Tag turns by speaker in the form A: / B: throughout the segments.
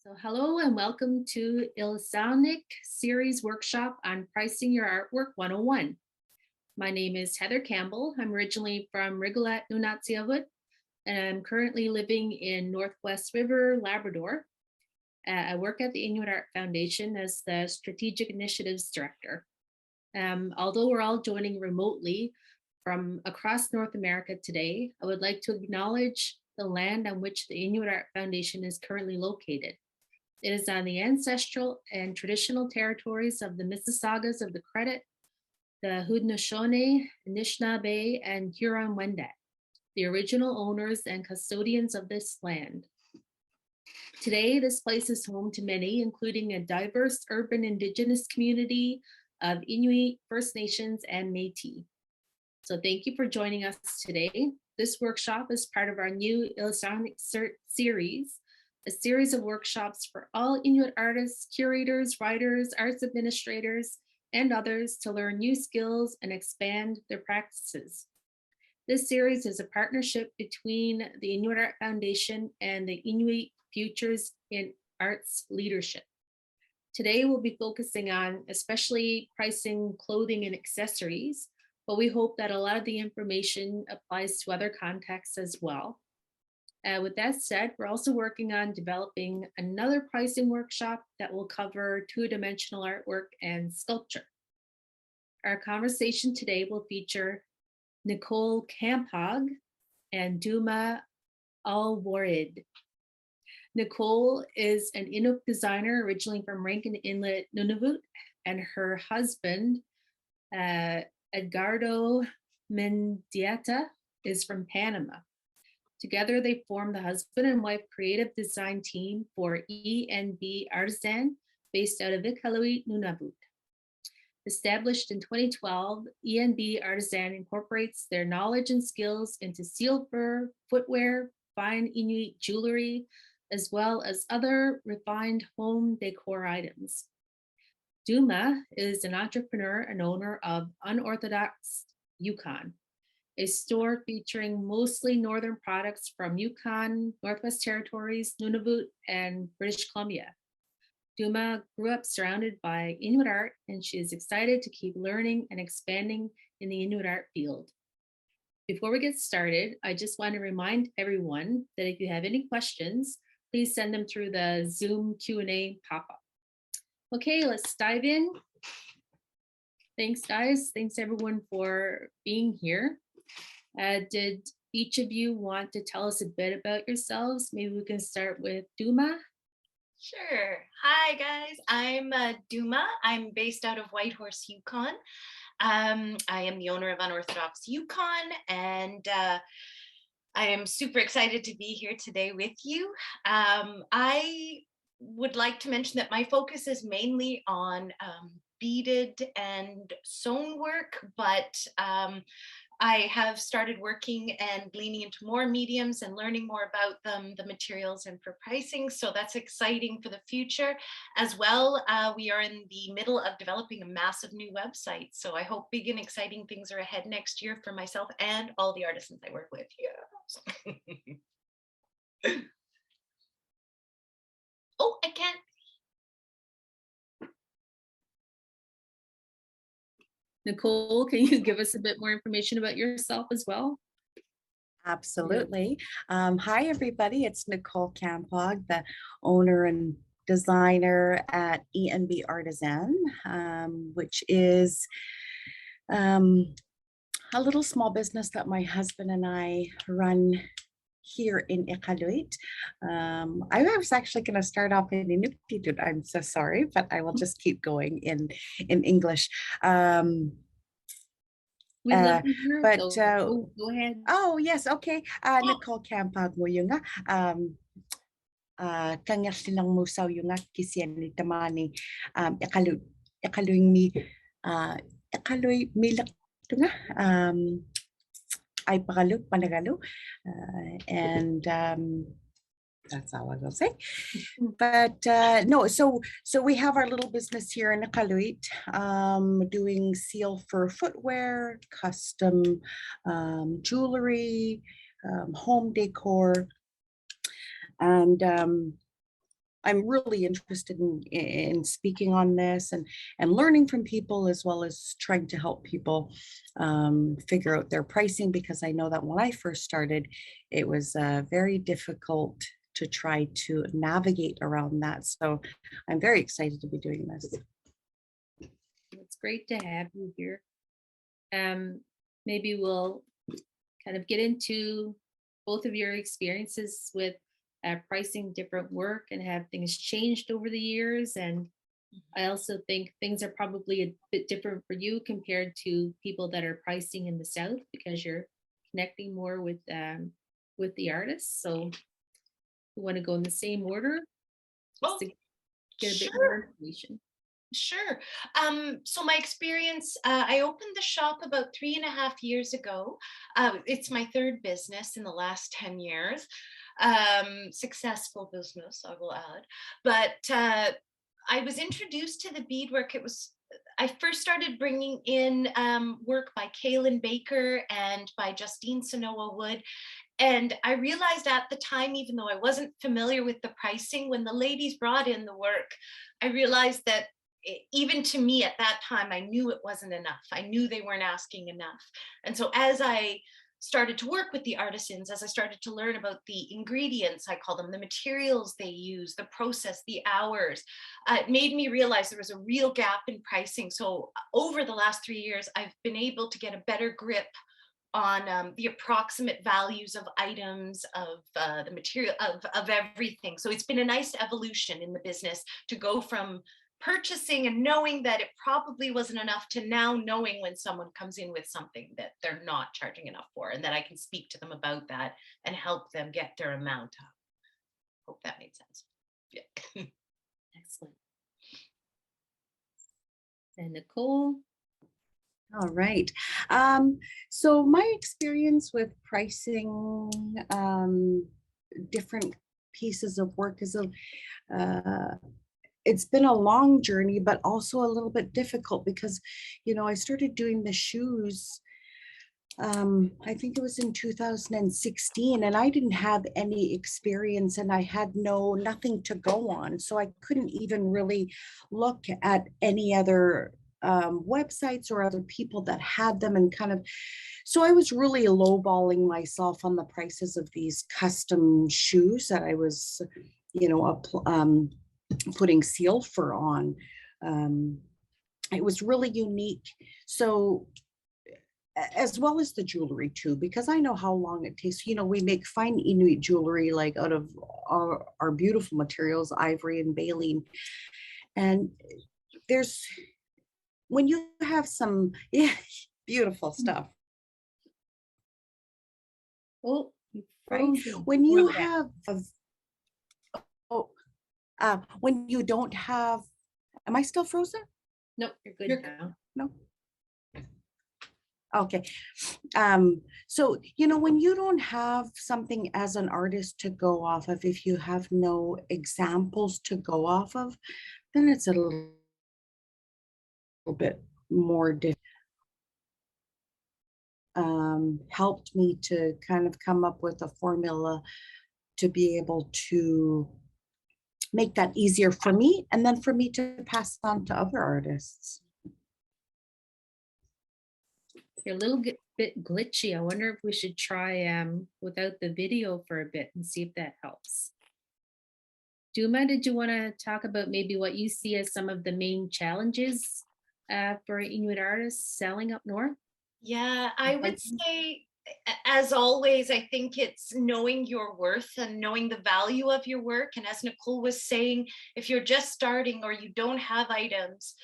A: So hello and welcome to Ilisarniq series workshop on pricing your artwork 101. My name is Heather Campbell. I'm originally from Rigolet, Nunatsiavut, and I'm currently living in Northwest River, Labrador. I work at the Inuit Art Foundation as the Strategic Initiatives Director. Although we're all joining remotely from across North America today, I would like to acknowledge the land on which the Inuit Art Foundation is currently located. It is on the ancestral and traditional territories of the Mississaugas of the Credit, the Haudenosaunee, Anishinaabe, and Huron-Wendat, the original owners and custodians of this land. Today, this place is home to many, including a diverse urban Indigenous community of Inuit, First Nations, and Métis. So thank you for joining us today. This workshop is part of our new Ilisarniq series, a series of workshops for all Inuit artists, curators, writers, arts administrators, and others to learn new skills and expand their practices. This series is a partnership between the Inuit Art Foundation and the Inuit Futures in Arts Leadership. Today, we'll be focusing on especially pricing clothing and accessories, but we hope that a lot of the information applies to other contexts as well. With that said, we're also working on developing another pricing workshop that will cover two-dimensional artwork and sculpture. Our conversation today will feature Nicole Kampog and Duma Alwarid. Nicole is an Inuk designer originally from Rankin Inlet, Nunavut, and her husband, Edgardo Mendieta, is from Panama. Together, they formed the husband and wife creative design team for ENB Artisan, based out of Iqaluit, Nunavut. Established in 2012, ENB Artisan incorporates their knowledge and skills into seal fur, footwear, fine Inuit jewelry, as well as other refined home decor items. Duma is an entrepreneur and owner of Unorthodox Yukon, a store featuring mostly northern products from Yukon, Northwest Territories, Nunavut, and British Columbia. Duma grew up surrounded by Inuit art, and she is excited to keep learning and expanding in the Inuit art field. Before we get started, I just want to remind everyone that if you have any questions, please send them through the Zoom Q&A pop-up. Okay, let's dive in. Thanks, guys. Thanks, everyone, for being here. Did each of you want to tell us a bit about yourselves? Maybe we can start with Duma.
B: Sure. Hi, guys. I'm Duma. I'm based out of Whitehorse, Yukon. I am the owner of Unorthodox Yukon, and I am super excited to be here today with you. I would like to mention that my focus is mainly on beaded and sewn work, but I have started working and leaning into more mediums and learning more about them, the materials, and for pricing. So that's exciting for the future. As well, we are in the middle of developing a massive new website. So I hope big and exciting things are ahead next year for myself and all the artisans I work with. Yeah. Oh, I can't.
A: Nicole, can you give us a bit more information about yourself as well?
C: Absolutely. Hi, everybody. It's Nicole Kampog, the owner and designer at ENB Artisan, which is a little small business that my husband and I run here in Iqaluit. I was actually going to start off in Inuktitut. I'm so sorry, but I will just keep going in English.
A: We love to hear it, though. Go ahead.
C: Oh, yes. Okay. Nicole Kampag mo yung kanya silang musaw yung kisiyan ni tamani ikaluy milak ito nga ay pagalo panagalo and that's all I will say. But no, so we have our little business here in Iqaluit, doing seal for footwear, custom jewelry, home decor, and I'm really interested in speaking on this and learning from people, as well as trying to help people figure out their pricing, because I know that when I first started, it was very difficult to try to navigate around that. So I'm very excited to be doing this.
A: It's great to have you here. Maybe we'll kind of get into both of your experiences with pricing different work and have things changed over the years. And I also think things are probably a bit different for you compared to people that are pricing in the South, because you're connecting more with the artists. So we want to go in the same order
B: Well,
A: just to get a bit
B: sure.
A: more information.
B: Sure. So my experience, I opened the shop about 3.5 years ago. It's my third business in the last 10 years. Successful business, I will add. But I was introduced to the beadwork. I first started bringing in work by Kaylin Baker and by Justine Sonoa Wood. And I realized at the time, even though I wasn't familiar with the pricing, when the ladies brought in the work, I realized that even to me at that time, I knew it wasn't enough. I knew they weren't asking enough. And so as I started to work with the artisans, as I started to learn about the ingredients, I call them, the materials they use, the process, the hours, it made me realize there was a real gap in pricing. So over the last 3 years, I've been able to get a better grip on the approximate values of items, of the material, of everything. So it's been a nice evolution in the business to go from purchasing and knowing that it probably wasn't enough to now knowing when someone comes in with something that they're not charging enough for, and that I can speak to them about that and help them get their amount up. Hope that made sense. Yeah.
A: Excellent. And Nicole?
C: All right. So my experience with pricing different pieces of work is it's been a long journey, but also a little bit difficult because, I started doing the shoes. I think it was in 2016, and I didn't have any experience, and I had nothing to go on. So I couldn't even really look at any other websites or other people that had them, and so I was really lowballing myself on the prices of these custom shoes that I was, putting seal fur on. It was really unique. So as well as the jewelry too, because I know how long it takes. We make fine Inuit jewelry like out of our beautiful materials, ivory and baleen. And when you have some beautiful stuff,
A: Oh,
C: right? When you have, when you don't have, am I still frozen?
A: Nope, you're good now.
C: No. Okay. So, when you don't have something as an artist to go off of, if you have no examples to go off of, then it's a little bit more difficult. Helped me to kind of come up with a formula to be able to make that easier for me, and then for me to pass on to other artists.
A: You're a little bit glitchy. I wonder if we should try without the video for a bit and see if that helps. Duma, did you want to talk about maybe what you see as some of the main challenges for Inuit artists selling up north?
B: Yeah, I would say, as always, I think it's knowing your worth and knowing the value of your work. And as Nicole was saying, if you're just starting or you don't have items,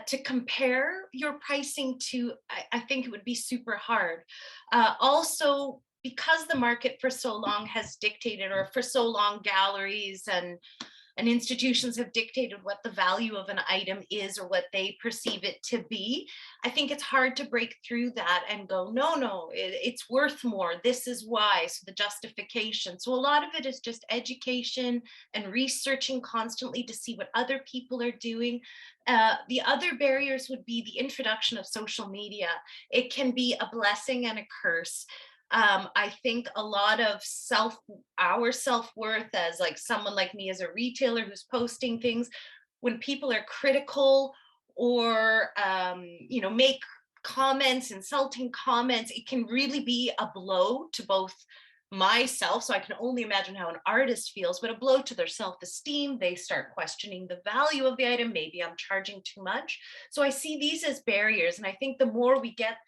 B: to compare your pricing to, I think it would be super hard. Also, because the market for so long has dictated, or for so long galleries and institutions have dictated what the value of an item is or what they perceive it to be, I think it's hard to break through that and go, no, it's worth more. This is why. So the justification. So a lot of it is just education and researching constantly to see what other people are doing. The other barriers would be the introduction of social media. It can be a blessing and a curse. I think a lot of our self-worth as like someone like me as a retailer who's posting things, when people are critical or make comments, insulting comments, it can really be a blow to both myself. So I can only imagine how an artist feels, but a blow to their self-esteem. They start questioning the value of the item. Maybe I'm charging too much. So I see these as barriers. And I think the more we get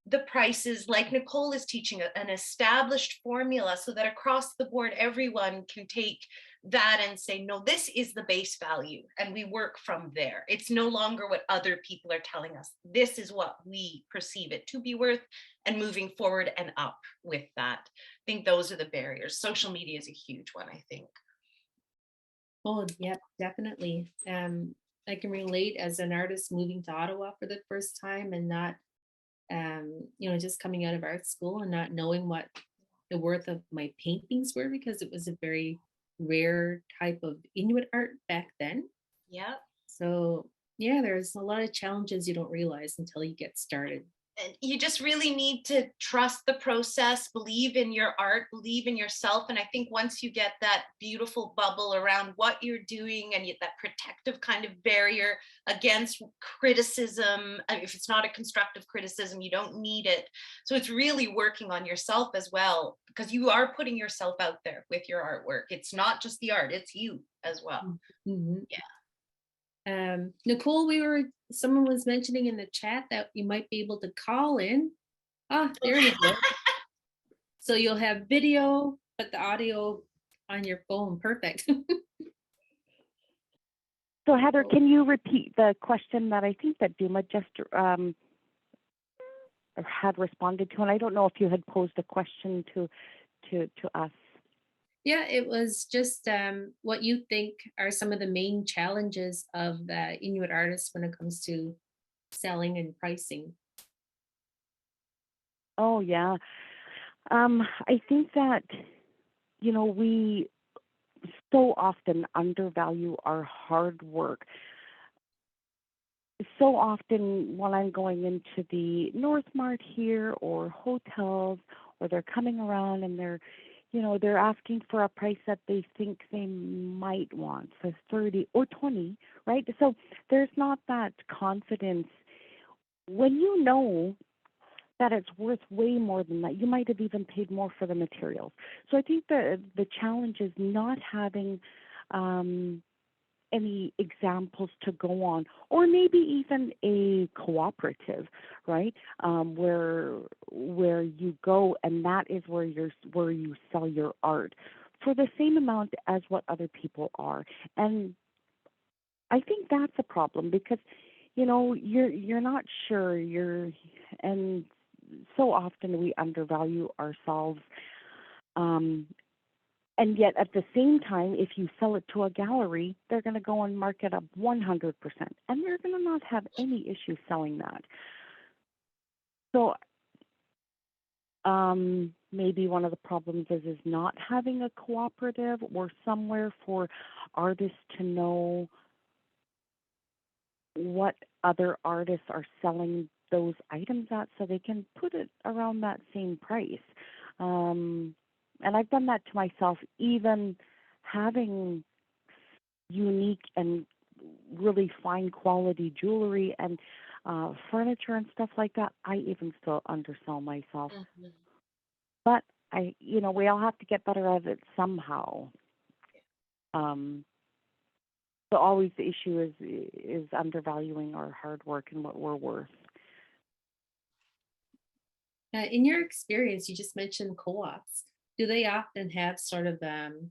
B: the prices, like Nicole is teaching, an established formula so that across the board, everyone can take that and say, no, this is the base value. And we work from there. It's no longer what other people are telling us. This is what we perceive it to be worth, and moving forward and up with that. I think those are the barriers. Social media is a huge one, I think.
A: Oh, yeah, definitely. I can relate as an artist moving to Ottawa for the first time and not, just coming out of art school and not knowing what the worth of my paintings were because it was a very rare type of Inuit art back then.
B: Yeah.
A: So, yeah, there's a lot of challenges you don't realize until you get started.
B: And you just really need to trust the process, believe in your art, believe in yourself. And I think once you get that beautiful bubble around what you're doing and that protective kind of barrier against criticism, if it's not a constructive criticism, you don't need it. So it's really working on yourself as well, because you are putting yourself out there with your artwork. It's not just the art, it's you as well.
A: Mhm.
B: Yeah.
A: Nicole, someone was mentioning in the chat that you might be able to call in. Ah, there you go. So you'll have video, but the audio on your phone. Perfect.
D: So Heather, can you repeat the question that I think that Duma just had responded to? And I don't know if you had posed a question to us.
A: Yeah, it was just what you think are some of the main challenges of the Inuit artists when it comes to selling and pricing.
D: Oh yeah, I think that we so often undervalue our hard work. So often when I'm going into the North Mart here or hotels, or they're coming around and they're asking for a price that they think they might want for 30 or 20, right? So there's not that confidence. When you know that it's worth way more than that, you might have even paid more for the materials. So I think the challenge is not having any examples to go on, or maybe even a cooperative, right? Where you go and that is where you sell your art for the same amount as what other people are. And I think that's a problem because you're not sure, and so often we undervalue ourselves. And yet at the same time, if you sell it to a gallery, they're going to go and mark it up 100%, and they're going to not have any issue selling that. So maybe one of the problems is not having a cooperative or somewhere for artists to know what other artists are selling those items at so they can put it around that same price. And I've done that to myself, even having unique and really fine quality jewelry and furniture and stuff like that. I even still undersell myself.
B: Mm-hmm.
D: But we all have to get better at it somehow. So always the issue is undervaluing our hard work and what we're worth.
A: In your experience, you just mentioned co-ops. Do they often have sort of an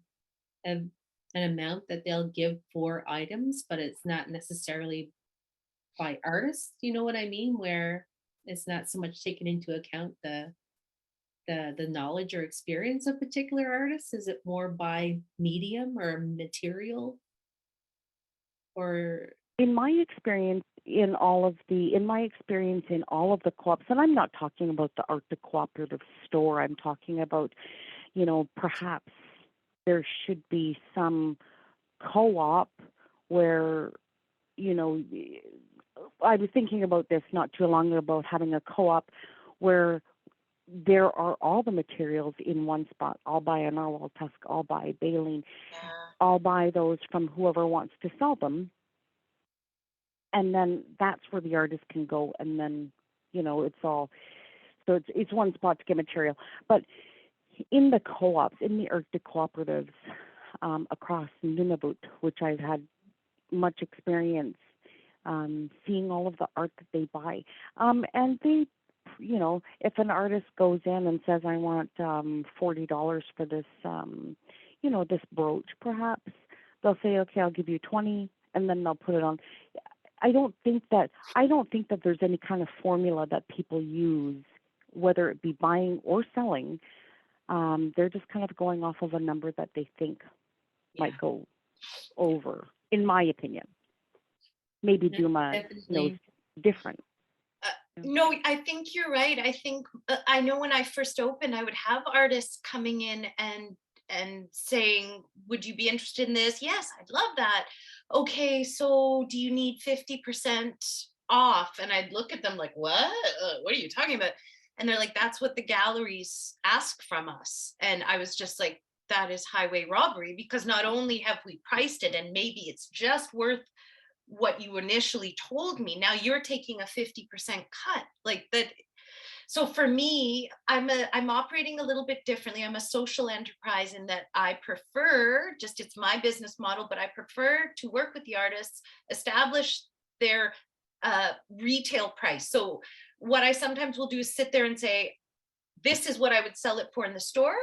A: amount that they'll give for items, but it's not necessarily by artists? You know what I mean? Where it's not so much taken into account the knowledge or experience of particular artists. Is it more by medium or material? Or
D: in my experience in all of the co-ops, and I'm not talking about the Art to Cooperative store, I'm talking about, perhaps there should be some co-op where, I was thinking about this not too long ago, about having a co-op where there are all the materials in one spot. I'll buy a narwhal tusk, I'll buy baleen,
B: Yeah.
D: I'll buy those from whoever wants to sell them. And then that's where the artist can go, and then, it's all, so it's one spot to get material. But in the co-ops, in the Arctic cooperatives across Nunavut, which I've had much experience seeing all of the art that they buy. And they, if an artist goes in and says, I want $40 for this, this brooch, perhaps, they'll say, okay, I'll give you 20, and then they'll put it on. I don't think that there's any kind of formula that people use, whether it be buying or selling. They're just kind of going off of a number that they think might go over, in my opinion. Maybe
A: Yeah,
D: Duma knows
A: definitely.
D: different.
B: No, I think you're right. I think I know when I first opened, I would have artists coming in and saying, "Would you be interested in this?" Yes, I'd love that. Okay, so do you need 50% off? And I'd look at them like, "What? What are you talking about?" And they're like, "That's what the galleries ask from us." And I was just like, "That is highway robbery, because not only have we priced it and maybe it's just worth what you initially told me, now you're taking a 50% cut like that." So for me, I'm operating a little bit differently. I'm a social enterprise in that I prefer, just it's my business model, but I prefer to work with the artists, establish their retail price. So what I sometimes will do is sit there and say, this is what I would sell it for in the store.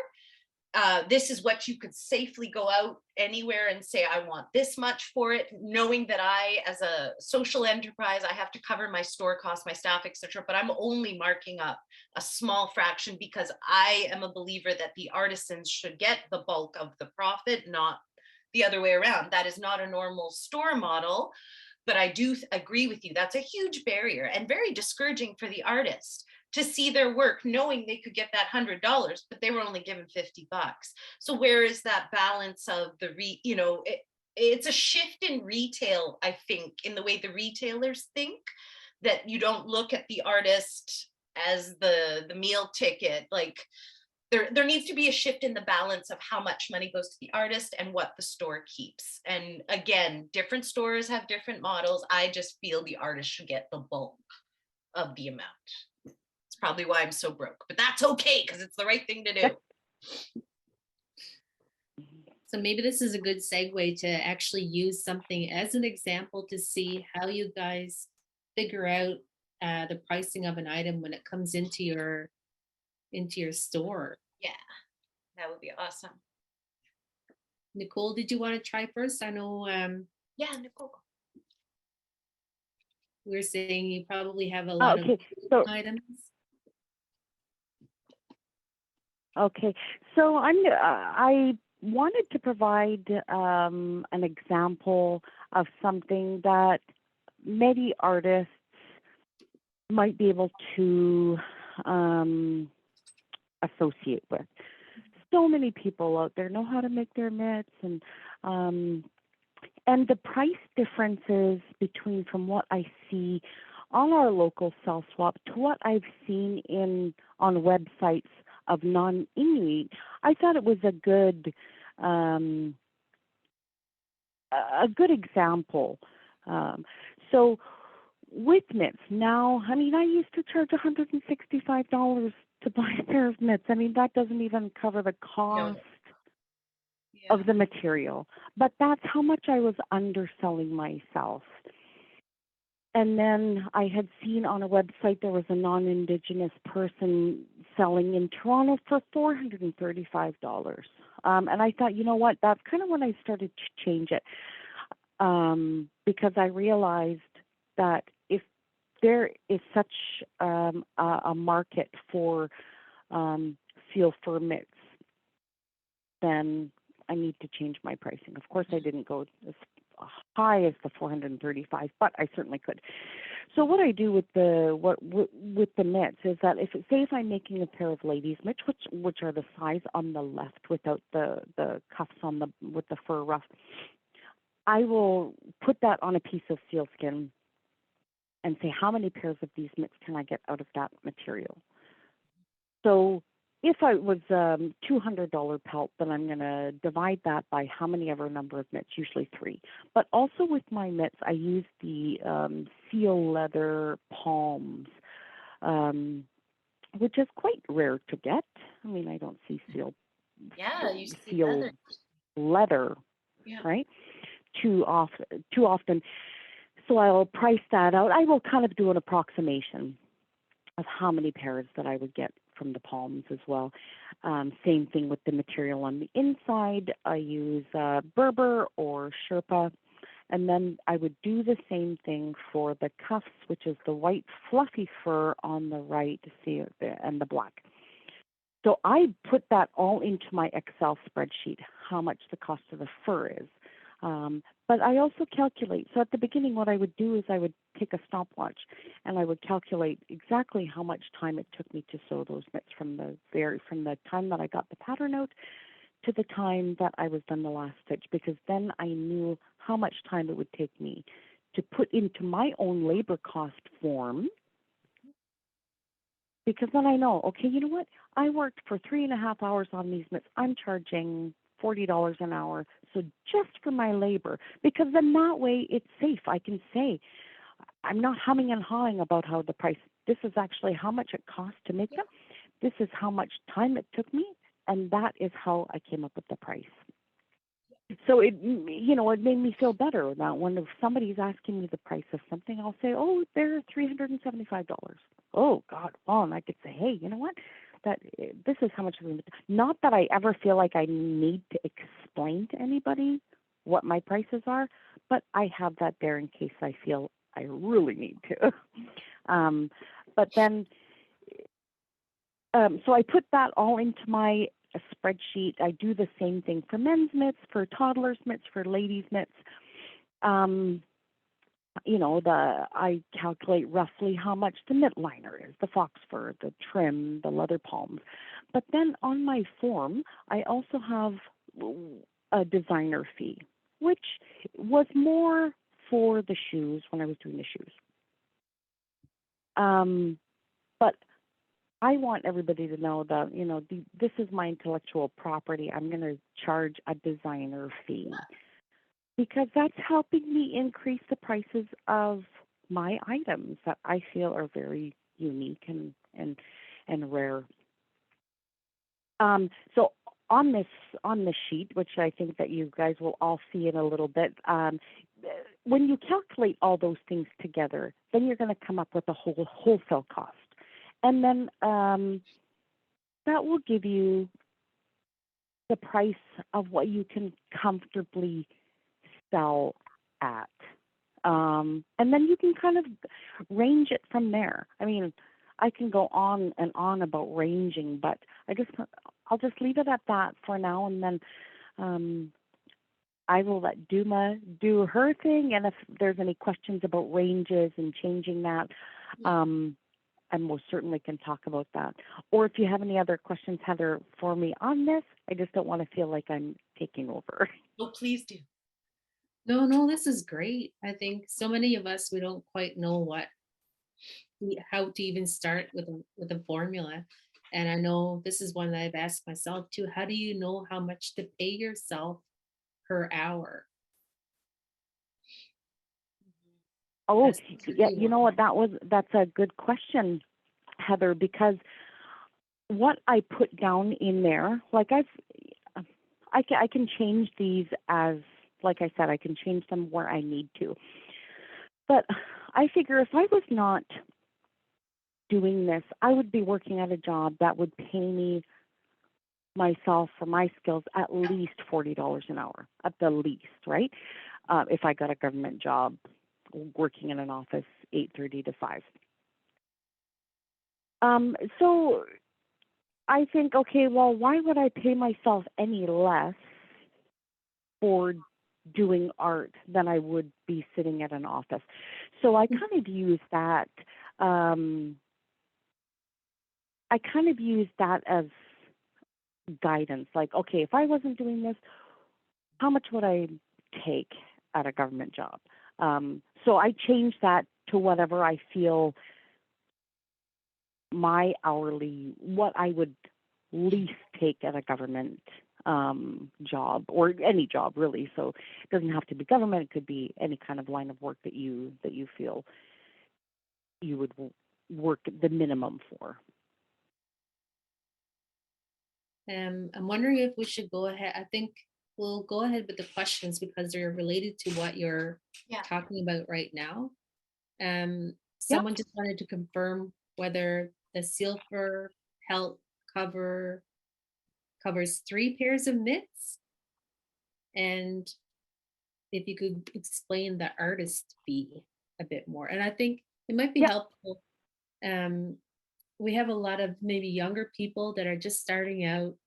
B: This is what you could safely go out anywhere and say, I want this much for it, knowing that I, as a social enterprise, I have to cover my store costs, my staff, etc. But I'm only marking up a small fraction because I am a believer that the artisans should get the bulk of the profit, not the other way around. That is not a normal store model. But I do agree with you. That's a huge barrier and very discouraging for the artist to see their work knowing they could get that $100, but they were only given $50. So where is that balance of it's a shift in retail, I think, in the way the retailers think, that you don't look at the artist as the meal ticket. Like there needs to be a shift in the balance of how much money goes to the artist and what the store keeps. And again, different stores have different models. I just feel the artist should get the bulk of the amount. It's probably why I'm so broke, but that's okay because it's the right thing to do.
A: So maybe this is a good segue to actually use something as an example to see how you guys figure out the pricing of an item when it comes into your store.
B: Yeah, that would be awesome.
A: Nicole, did you want to try first? I know
B: Yeah, Nicole.
A: we're saying you probably have a lot of items.
D: Okay, so I wanted to provide an example of something that many artists might be able to associate with. So many people out there know how to make their mitts, and the price differences between from what I see on our local sell swap to what I've seen on websites of non-Inuit, I thought it was a good example. So with mitts now, I mean, I used to charge $165 to buy a pair of mitts. I mean, that doesn't even cover the cost of the material. But that's how much I was underselling myself. And then I had seen on a website there was a non-Indigenous person selling in Toronto for $435. And I thought, you know what, that's kind of when I started to change it. Because I realized that if there is such a market for seal fur mitts, then I need to change my pricing. Of course, I didn't go as high as the 435, but I certainly could. So what I do with the mitts is that if I'm making a pair of ladies' mitts, which are the size on the left without the cuffs with the fur ruff, I will put that on a piece of sealskin and say, how many pairs of these mitts can I get out of that material? So if I was $200 pelt, then I'm going to divide that by how many ever number of mitts, usually 3. But also with my mitts, I use the seal leather palms, um, which is quite rare to get. I mean, I don't see
B: Yeah, you see
D: seal
B: leather.
D: leather,
B: Yeah.
D: right? Too often. So I'll price that out. I will kind of do an approximation of how many pairs that I would get from the palms as well. Same thing with the material on the inside. I use Berber or Sherpa. And then I would do the same thing for the cuffs, which is the white fluffy fur on the right, see it there, and the black. So I put that all into my Excel spreadsheet, how much the cost of the fur is. But I also calculate. So at the beginning, what I would do is I would take a stopwatch and I would calculate exactly how much time it took me to sew those mitts from the time that I got the pattern out to the time that I was done the last stitch, because then I knew how much time it would take me to put into my own labor cost form. Because then I know, okay, you know what? I worked for 3.5 hours on these mitts. I'm charging $40 an hour. So just for my labor, because then that way it's safe. I can say, I'm not humming and hawing about how the price, this is actually how much it cost to make them. This is how much time it took me. And that is how I came up with the price. So it made me feel better that when somebody's asking me the price of something, I'll say, oh, they're $375. Oh God, well, and I could say, hey, you know what? This is how much. Not that I ever feel like I need to explain to anybody what my prices are, but I have that there in case I feel I really need to. But then, so I put that all into my spreadsheet. I do the same thing for men's mitts, for toddlers' mitts, for ladies' mitts. I calculate roughly how much the mitt liner is, the fox fur, the trim, the leather palms. But then on my form, I also have a designer fee, which was more for the shoes when I was doing the shoes. But I want everybody to know that, this is my intellectual property. I'm going to charge a designer fee because that's helping me increase the prices of my items that I feel are very unique and rare. So on this sheet, which I think that you guys will all see in a little bit, when you calculate all those things together, then you're going to come up with a wholesale cost. And then that will give you the price of what you can comfortably sell at. And then you can kind of range it from there. I mean, I can go on and on about ranging, but I'll just leave it at that for now, and then I will let Duma do her thing. And if there's any questions about ranges and changing that, I most certainly can talk about that. Or if you have any other questions, Heather, for me on this, I just don't want to feel like I'm taking over.
B: Oh, please do.
A: No, this is great. I think so many of us, we don't quite know how to even start with a formula. And I know this is one that I've asked myself too. How do you know how much to pay yourself per hour?
D: Oh,
A: That's the
D: yeah,
A: tricky
D: you know
A: one.
D: what? That's a good question, Heather, because what I put down in there, like I can change these as, like I said, I can change them where I need to. But I figure if I was not doing this, I would be working at a job that would pay me myself for my skills at least $40 an hour, at the least, right? If I got a government job working in an office 8:30 to 5. So I think, okay, well, why would I pay myself any less for doing art than I would be sitting at an office? So I kind of use that. I kind of use that as guidance. Like, okay, if I wasn't doing this, how much would I take at a government job? So I change that to whatever I feel my hourly, what I would least take at a government job or any job really. So it doesn't have to be government; it could be any kind of line of work that you feel you would work the minimum for.
A: I'm wondering if we should go ahead. I think we'll go ahead with the questions because they're related to what you're
B: Yeah.
A: talking about right now.
D: Yeah.
A: Someone just wanted to confirm whether the seal fur pelt covers 3 pairs of mitts, and if you could explain the artist fee a bit more. And I think it might be
D: Yeah.
A: helpful. We have a lot of maybe younger people that are just starting out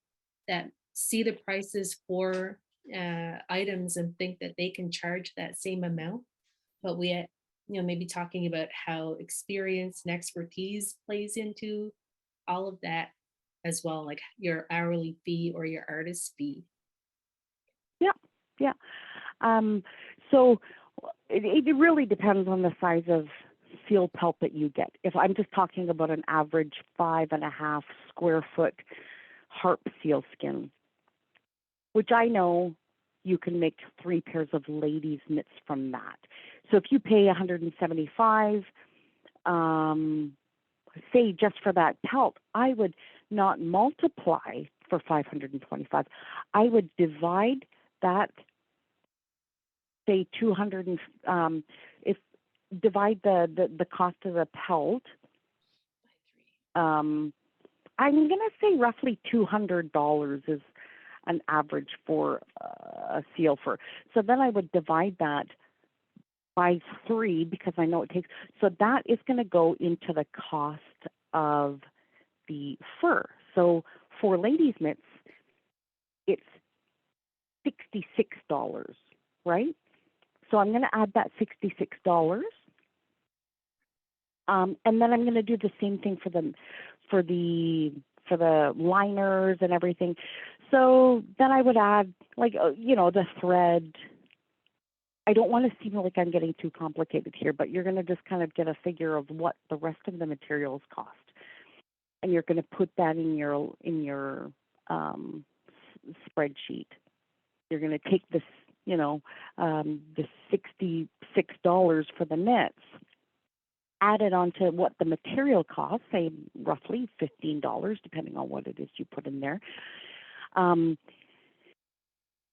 A: that see the prices for items and think that they can charge that same amount. But maybe talking about how experience and expertise plays into all of that as well, like your hourly fee or your artist fee.
D: Yeah. Yeah. So it really depends on the size of seal pelt that you get. If I'm just talking about an average 5.5 square foot harp seal skin, which I know you can make 3 pairs of ladies' mitts from that. So if you pay 175, say just for that pelt, I would not multiply for 525. I would divide that, say 200, if divide the cost of the pelt. I'm going to say roughly $200 is an average for a seal fur. So then I would divide that by 3 because I know it takes. So that is going to go into the cost of the fur. So for ladies' mitts, it's $66, right? So I'm going to add that $66. And then I'm going to do the same thing for the liners and everything. So then I would add the thread. I don't want to seem like I'm getting too complicated here, but you're going to just kind of get a figure of what the rest of the materials cost, and you're going to put that in your spreadsheet. You're going to take this, the $66 for the knits, add it onto what the material costs, say roughly $15, depending on what it is you put in there. And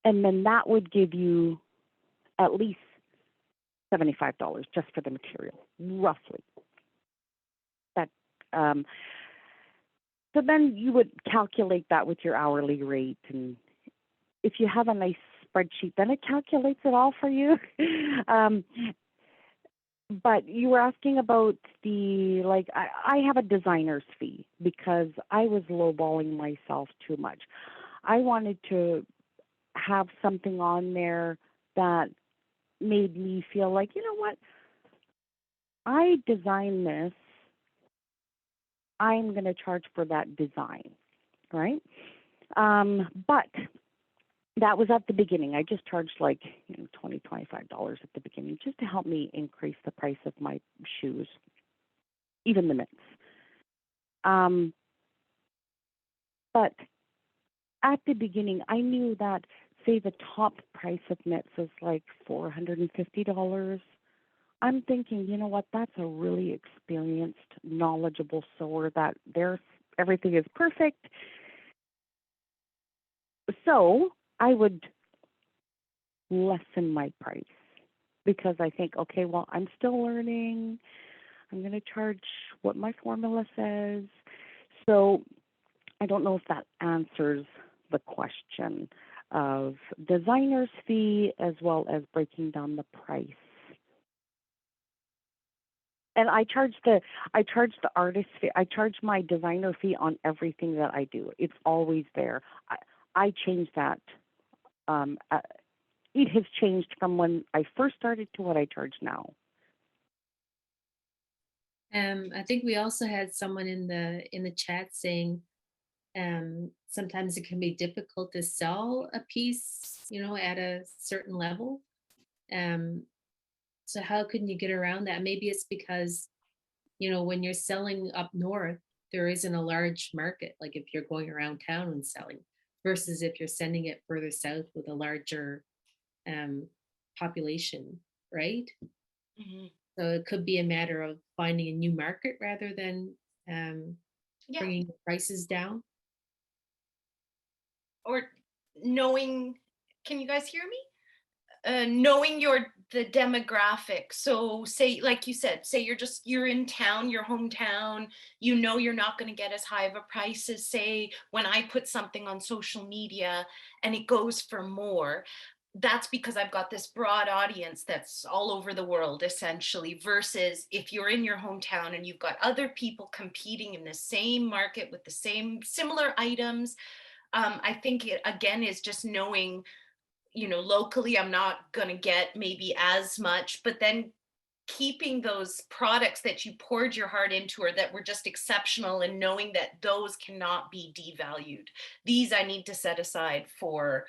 D: then that would give you at least $75 just for the material, roughly. That so then you would calculate that with your hourly rate, and if you have a nice spreadsheet, then it calculates it all for you. But you were asking about I have a designer's fee because I was lowballing myself too much. I wanted to have something on there that made me feel like, you know what, I designed this, I'm going to charge for that design, right? But that was at the beginning. I just charged $20, $25 at the beginning just to help me increase the price of my shoes, even the mitts. But at the beginning, I knew that, say, the top price of mitts is like $450. I'm thinking, you know what, that's a really experienced, knowledgeable sewer that everything is perfect. So I would lessen my price because I think, okay, well, I'm still learning. I'm going to charge what my formula says. So I don't know if that answers the question of designer's fee as well as breaking down the price. And I charge the artist fee. I charge my designer fee on everything that I do. It's always there. I change that. It has changed from when I first started to what I charge now.
A: I think we also had someone in the chat saying sometimes it can be difficult to sell a piece, at a certain level. So how can you get around that? Maybe it's because, when you're selling up north, there isn't a large market, like if you're going around town and selling, versus if you're sending it further south with a larger um, population, right?
B: Mhm.
A: So it could be a matter of finding a new market rather than um,
B: Yeah.
A: bringing the prices down.
B: Or knowing, can you guys hear me? Knowing the demographic. So say, like you said, say you're in town, your hometown, you know you're not going to get as high of a price as, say, when I put something on social media and it goes for more. That's because I've got this broad audience that's all over the world, essentially, versus if you're in your hometown and you've got other people competing in the same market with the same similar items. I think it again is just knowing, locally I'm not going to get maybe as much, but then keeping those products that you poured your heart into or that were just exceptional, and knowing that those cannot be devalued. These I need to set aside for,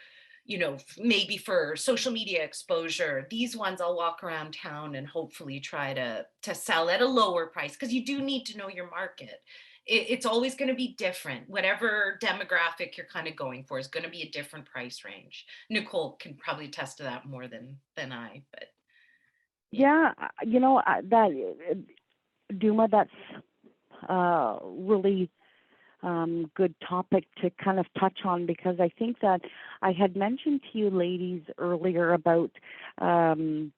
B: maybe for social media exposure. These ones I'll walk around town and hopefully try to sell at a lower price, because you do need to know your market. It's always going to be different. Whatever demographic you're kind of going for is going to be a different price range. Nicole can probably attest to that more than I, but yeah.
D: Yeah, that Duma, that's really good topic to kind of touch on, because I think that I had mentioned to you ladies earlier about, you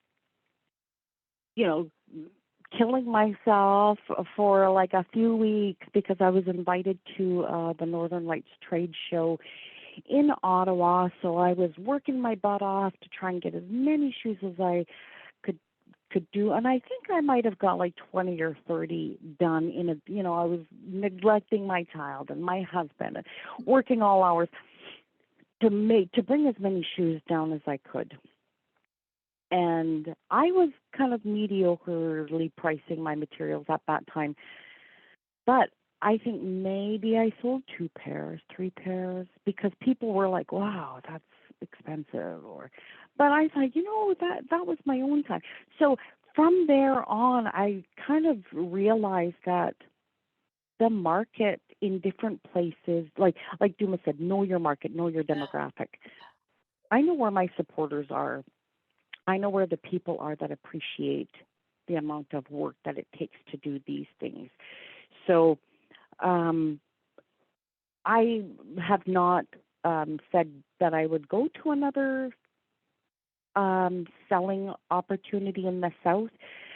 D: know, killing myself for like a few weeks because I was invited to the Northern Lights trade show in Ottawa. So I was working my butt off to try and get as many shoes as I could do, and I think I might have got like 20 or 30 done in a, I was neglecting my child and my husband and working all hours to bring as many shoes down as I could. And I was kind of mediocrely pricing my materials at that time, but I think maybe I sold 2 pairs, 3 pairs, because people were like, "Wow, that's expensive," or, but I thought, that was my own time. So from there on, I kind of realized that the market in different places, like Duma said, know your market, know your demographic. I know where my supporters are. I know where the people are that appreciate the amount of work that it takes to do these things. So um, I have not said that I would go to another selling opportunity in the South,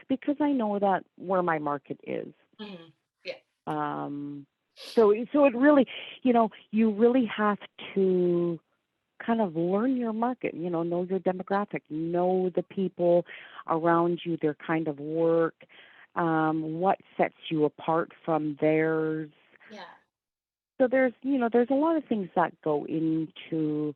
D: because I know that where my market is.
B: Mhm. Yeah.
D: So it really, you really have to kind of learn your market, know your demographic, know the people around you, their kind of work, what sets you apart from theirs.
B: Yeah.
D: So there's a lot of things that go into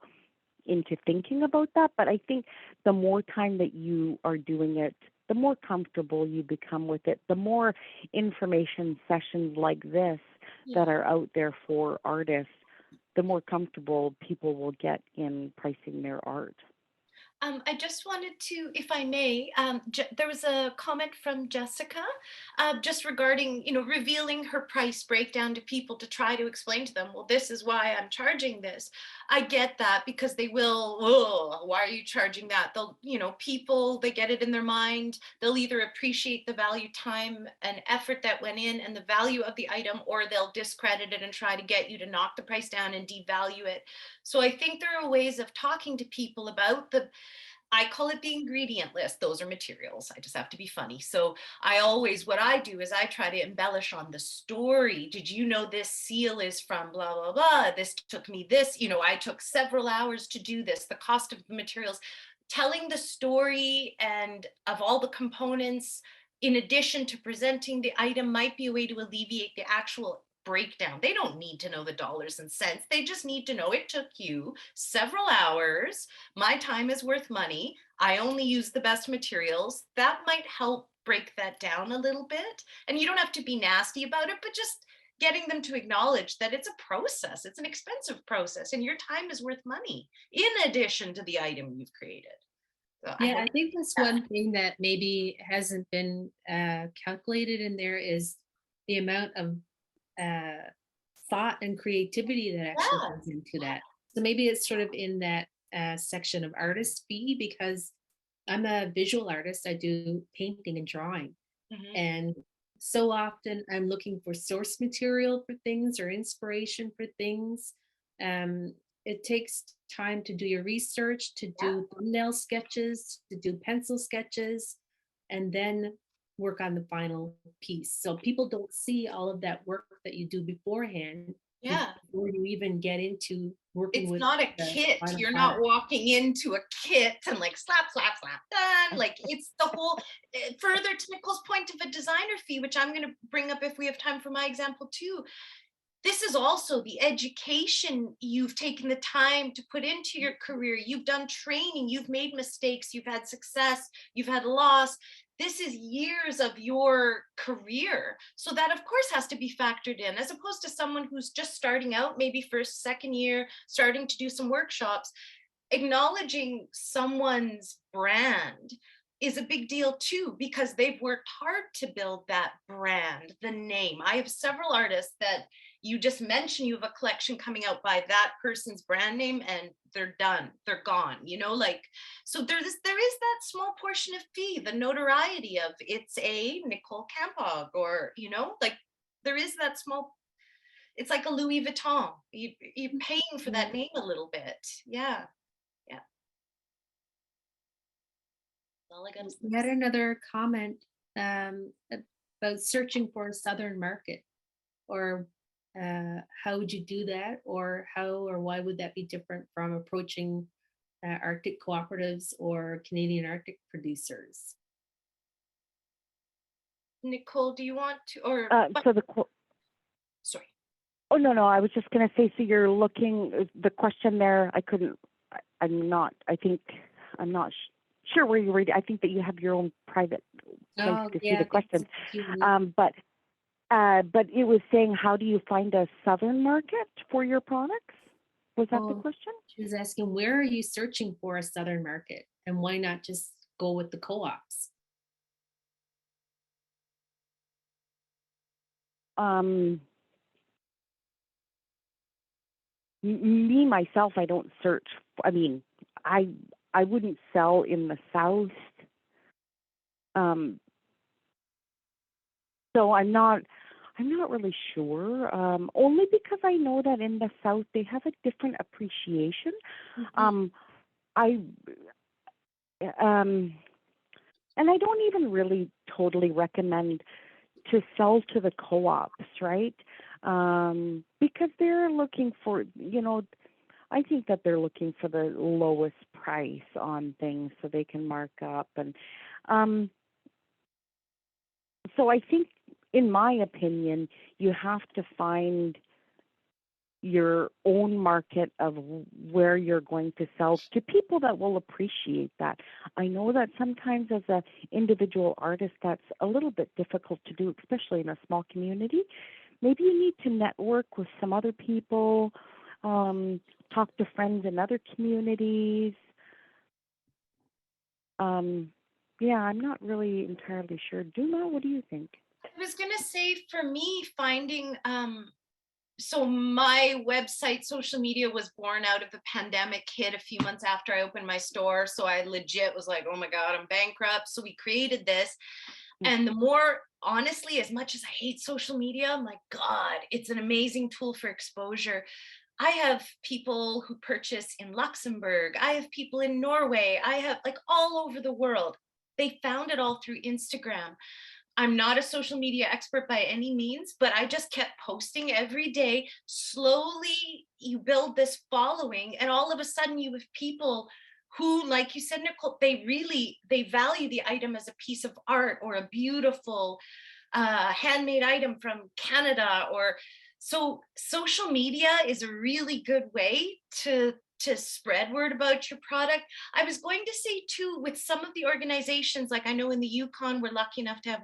D: thinking about that. But I think the more time that you are doing it, the more comfortable you become with it, the more information sessions like this that are out there for artists, the more comfortable people will get in pricing their art.
B: I just wanted to, if I may, there was a comment from Jessica, just regarding, revealing her price breakdown to people to try to explain to them, well, this is why I'm charging this. I get that, because they will, oh, why are you charging that? They'll, people, they get it in their mind. They'll either appreciate the value, time, and effort that went in and the value of the item, or they'll discredit it and try to get you to knock the price down and devalue it. So I think there are ways of talking to people about I call it the ingredient list. Those are materials. I just have to be funny. So what I do is I try to embellish on the story. Did you know this seal is from blah, blah, blah? This took me this, I took several hours to do this, the cost of the materials, telling the story and of all the components, in addition to presenting the item, might be a way to alleviate the actual breakdown. They don't need to know the dollars and cents. They just need to know it took you several hours. My time is worth money. I only use the best materials. That might help break that down a little bit. And you don't have to be nasty about it, but just getting them to acknowledge that it's a process. It's an expensive process, and your time is worth money in addition to the item you've created. So I
A: Yeah,
B: hope.
A: I think that's one thing that maybe hasn't been calculated in there is the amount of thought and creativity that actually
B: Yeah.
A: goes into that. So maybe it's sort of in that section of artist fee, because I'm a visual artist. I do painting and drawing.
B: Mhm.
A: And so often I'm looking for source material for things or inspiration for things. It takes time to do your research, to do thumbnail sketches, to do pencil sketches, and then work on the final piece. So people don't see all of that work that you do beforehand
B: Yeah.
A: before you even get into working
B: It's
A: with
B: not a
A: the
B: kit.
A: final
B: You're not
A: product.
B: walking into a kit and like slap, slap, slap, done. Like it's the whole, further to Nicole's point of a designer fee, which I'm going to bring up if we have time for my example too. This is also the education you've taken the time to put into your career. You've done training, you've made mistakes, you've had success, you've had loss. This is years of your career. So that of course has to be factored in, as opposed to someone who's just starting out, maybe first, second year, starting to do some workshops. Acknowledging someone's brand is a big deal too, because they've worked hard to build that brand, the name. I have several artists that you just mentioned, you have a collection coming out by that person's brand name and they're done, they're gone, you know, like, so there is that small portion of fee, the notoriety of it's a Nicole Campog, or, you know, like there is that small, it's like a Louis Vuitton. You're paying for that name a little bit. Yeah. Yeah. All I got is
A: We had another comment about searching for a southern market, or how would you do that, or how or why would that be different from approaching Arctic cooperatives or Canadian Arctic producers?
B: Nicole, do you want to, or
D: So the
B: sorry.
D: oh no, I was just going to say. So you're looking the question there. I'm not. I think I'm not sure where you read. I think that you have your own private place
A: Oh,
D: to see
A: yeah,
D: the questions.
A: Q&A.
D: But it was saying, how do you find a southern market for your products? Was that the
A: Oh,
D: question?
A: she was asking, where are you searching for a southern market, and why not just go with the co-ops?
D: Me myself, I don't search. I mean, I wouldn't sell in the south. So I'm not really sure. Only because I know that in the south they have a different appreciation. I and I don't even really totally recommend to sell to the co-ops, right? Because they're looking for, I think that they're looking for the lowest price on things so they can mark up. And so I think, in my opinion, you have to find your own market of where you're going to sell to people that will appreciate that. I know that sometimes as an individual artist, that's a little bit difficult to do, especially in a small community. Maybe you need to network with some other people, talk to friends in other communities. Yeah, I'm not really entirely sure. Duma, what do you think?
B: I was gonna say, for me, finding so my website, social media was born out of the pandemic hit a few months after I opened my store. So I legit was like, oh my God, I'm bankrupt. So we created this. And the more, honestly, as much as I hate social media, I'm like, God, it's an amazing tool for exposure. I have people who purchase in Luxembourg. I have people in Norway. I have like all over the world. They found it all through Instagram. I'm not a social media expert by any means, but I just kept posting every day. Slowly, you build this following, and all of a sudden, you have people who, like you said, Nicole, they value the item as a piece of art or a beautiful handmade item from Canada. Or so, social media is a really good way to spread word about your product. I was going to say too, with some of the organizations, like I know in the Yukon, we're lucky enough to have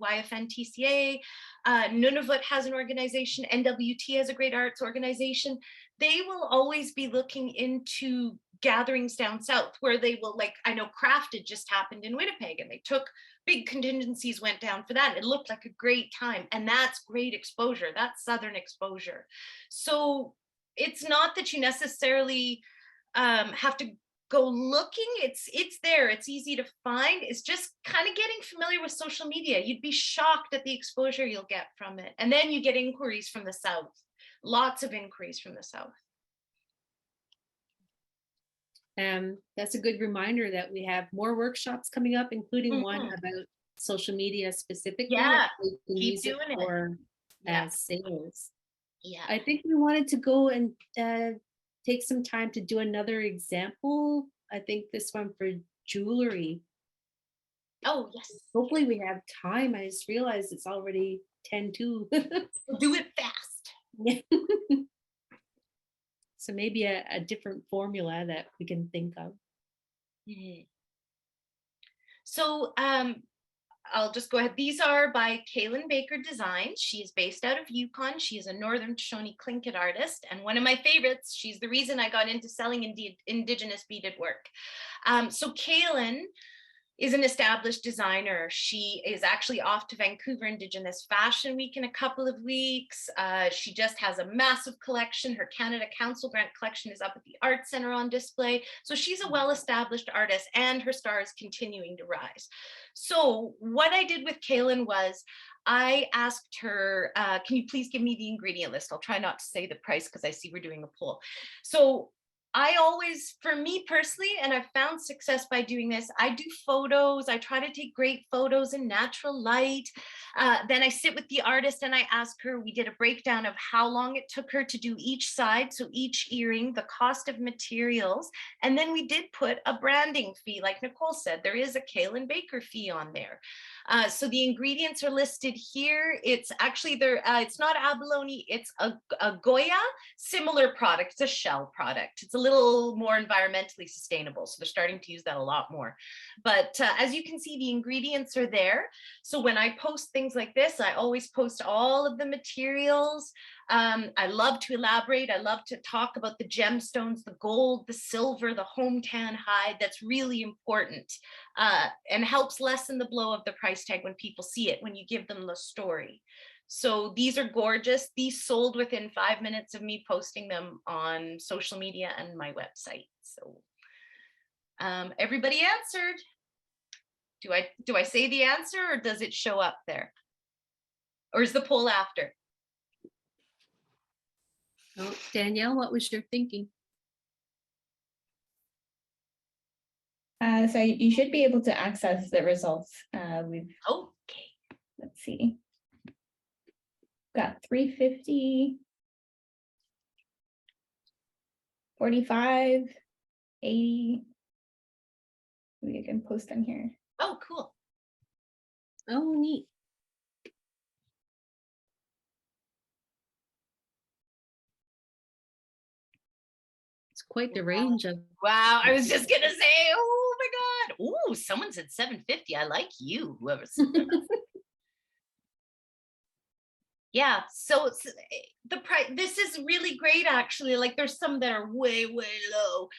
B: YFN TCA, Nunavut has an organization, NWT has a great arts organization. they will always be looking into gatherings down south where they will, like, I know Crafted just happened in Winnipeg, and they took big contingencies, went down for that. It looked like a great time, and that's great exposure. That's southern exposure. So it's not that you necessarily have to go looking. It's there. It's easy to find. It's just kind of getting familiar with social media. You'd be shocked at the exposure you'll get from it. And then you get inquiries from the south. Lots of inquiries from the south.
A: That's a good reminder that we have more workshops coming up, including one about social media specifically.
B: Yeah,
A: keep
B: doing it.
A: For sales.
B: Yeah,
A: I think we wanted to go and take some time to do another example. I think this one for jewelry.
B: Oh, yes.
A: Hopefully we have time. I just realized it's already 10:02.
B: We'll do it fast.
A: Yeah. So maybe a different formula that we can think of.
B: So I'll just go ahead. These are by Kaylin Baker Designs. She's based out of Yukon. She is a Northern Shoshone Tlingit artist, and one of my favorites. She's the reason I got into selling Indigenous beaded work. So Kaylin is an established designer. She is actually off to Vancouver Indigenous Fashion Week in a couple of weeks. She just has a massive collection. Her Canada Council Grant collection is up at the Art Center on display. So she's a well-established artist, and her star is continuing to rise. So what I did with Kaylin was I asked her, can you please give me the ingredient list? I'll try not to say the price because I see we're doing a poll. So I always, for me personally, and I've found success by doing this, I do photos. I try to take great photos in natural light. Then I sit with the artist and I ask her, we did a breakdown of how long it took her to do each side. So each earring, the cost of materials. And then we did put a branding fee. Like Nicole said, there is a Kaylin Baker fee on there. So the ingredients are listed here. It's actually it's not abalone, it's a Goya, similar product. It's a shell product. It's a little more environmentally sustainable. So they're starting to use that a lot more. But as you can see, the ingredients are there. So when I post things like this, I always post all of the materials. I love to elaborate. I love to talk about the gemstones, the gold, the silver, the hometown hide. That's really important and helps lessen the blow of the price tag when people see it, when you give them the story. So these are gorgeous. These sold within 5 minutes of me posting them on social media and my website. So everybody answered. Do I say the answer, or does it show up there? Or is the poll after?
A: Oh, Danielle, what was your thinking?
E: So you should be able to access the results.
B: Okay.
E: Let's see. Got 350, 45, 80. Maybe I can post them here.
B: Oh, cool.
A: Oh, neat. It's quite the range of.
B: Wow, I was just gonna say, oh my God. Oh, someone said 750. I like you, whoever said that. Yeah, so it's the price. This is really great, actually. Like, there's some that are way, way low.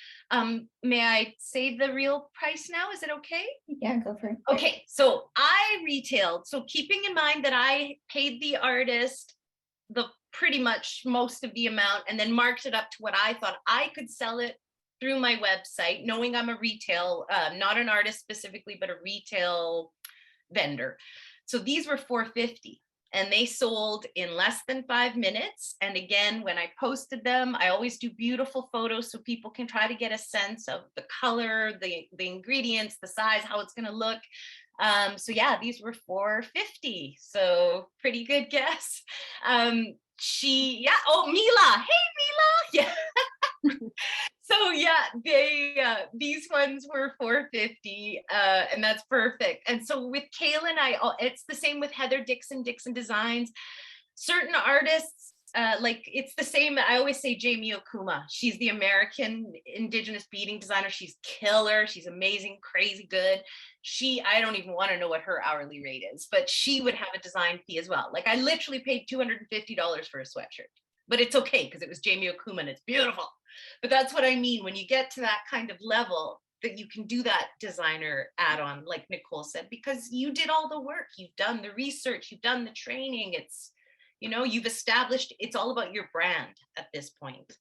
B: May I say the real price now? Is it okay?
E: Yeah, go for it.
B: Okay, so I retailed. So keeping in mind that I paid the artist the pretty much most of the amount and then marked it up to what I thought I could sell it through my website, knowing I'm a retail, not an artist specifically, but a retail vendor. So these were $450. And they sold in less than 5 minutes. And again, when I posted them, I always do beautiful photos so people can try to get a sense of the color, the ingredients, the size, how it's going to look. So yeah, these were $450. So pretty good guess. Oh, Mila. Hey, Mila. Yeah. So yeah, these ones were $450, and that's perfect. And so with Kaylin, it's the same with Heather Dixon Designs. Certain artists, like it's the same. I always say Jamie Okuma. She's the American Indigenous beading designer. She's killer. She's amazing, crazy good. I don't even want to know what her hourly rate is, but she would have a design fee as well. Like I literally paid $250 for a sweatshirt. but it's okay because it was Jamie Okuma and it's beautiful. But that's what I mean. When you get to that kind of level, that you can do that designer add-on, like Nicole said, because you did all the work. You've done the research, you've done the training. It's, you know, you've established, it's all about your brand at this point.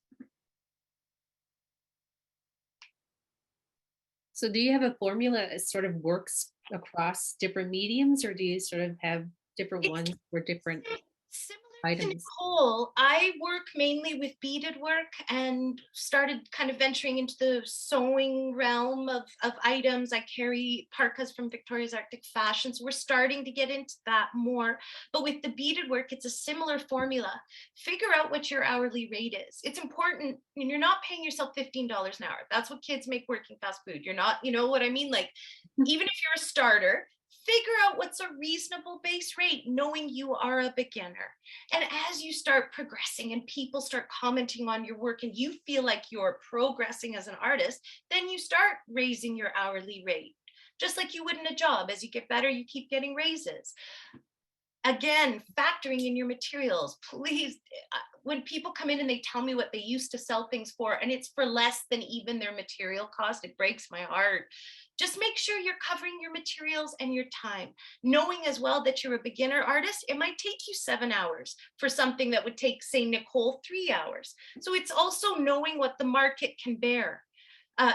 A: So do you have a formula that sort of works across different mediums, or do you sort of have different ones for different
B: Similar to
A: items?
B: Nicole, I work mainly with beaded work and started kind of venturing into the sewing realm of items. I carry parkas from Victoria's Arctic Fashion, so we're starting to get into that more. But with the beaded work, it's a similar formula. Figure out what your hourly rate is. It's important, and you're not paying yourself $15 an hour. That's what kids make working fast food. You're not, you know what I mean? Like, even if you're a starter, figure out what's a reasonable base rate, knowing you are a beginner. And as you start progressing and people start commenting on your work and you feel like you're progressing as an artist, then you start raising your hourly rate. Just like you would in a job. As you get better, you keep getting raises. Again, factoring in your materials, please. When people come in and they tell me what they used to sell things for, and it's for less than even their material cost, it breaks my heart. Just make sure you're covering your materials and your time, knowing as well that you're a beginner artist. It might take you 7 hours for something that would take, say, Nicole 3 hours. So it's also knowing what the market can bear.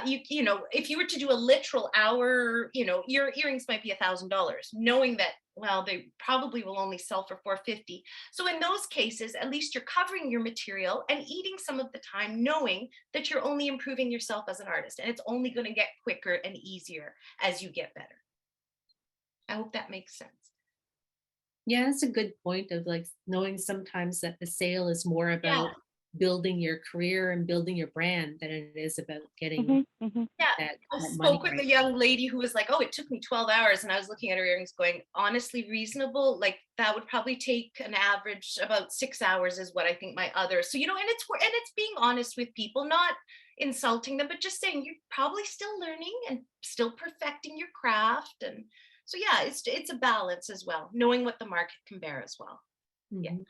B: You know, if you were to do a literal hour, you know, your earrings might be $1,000, knowing that, well, they probably will only sell for $450. So in those cases, at least you're covering your material and eating some of the time, knowing that you're only improving yourself as an artist, and it's only going to get quicker and easier as you get better. I hope that makes sense.
A: Yeah, that's a good point of like knowing sometimes that the sale is more about building your career and building your brand than it is about getting
B: Yeah,
A: that
B: I
A: money
B: spoke with
A: right.
B: a young lady who was like, oh, it took me 12 hours. And I was looking at her earrings going, honestly, reasonable. Like that would probably take an average about 6 hours is what I think my other. So, you know, and it's being honest with people, not insulting them, but just saying you're probably still learning and still perfecting your craft. And so, yeah, it's a balance as well, knowing what the market can bear as well. Yeah.
A: Mhm.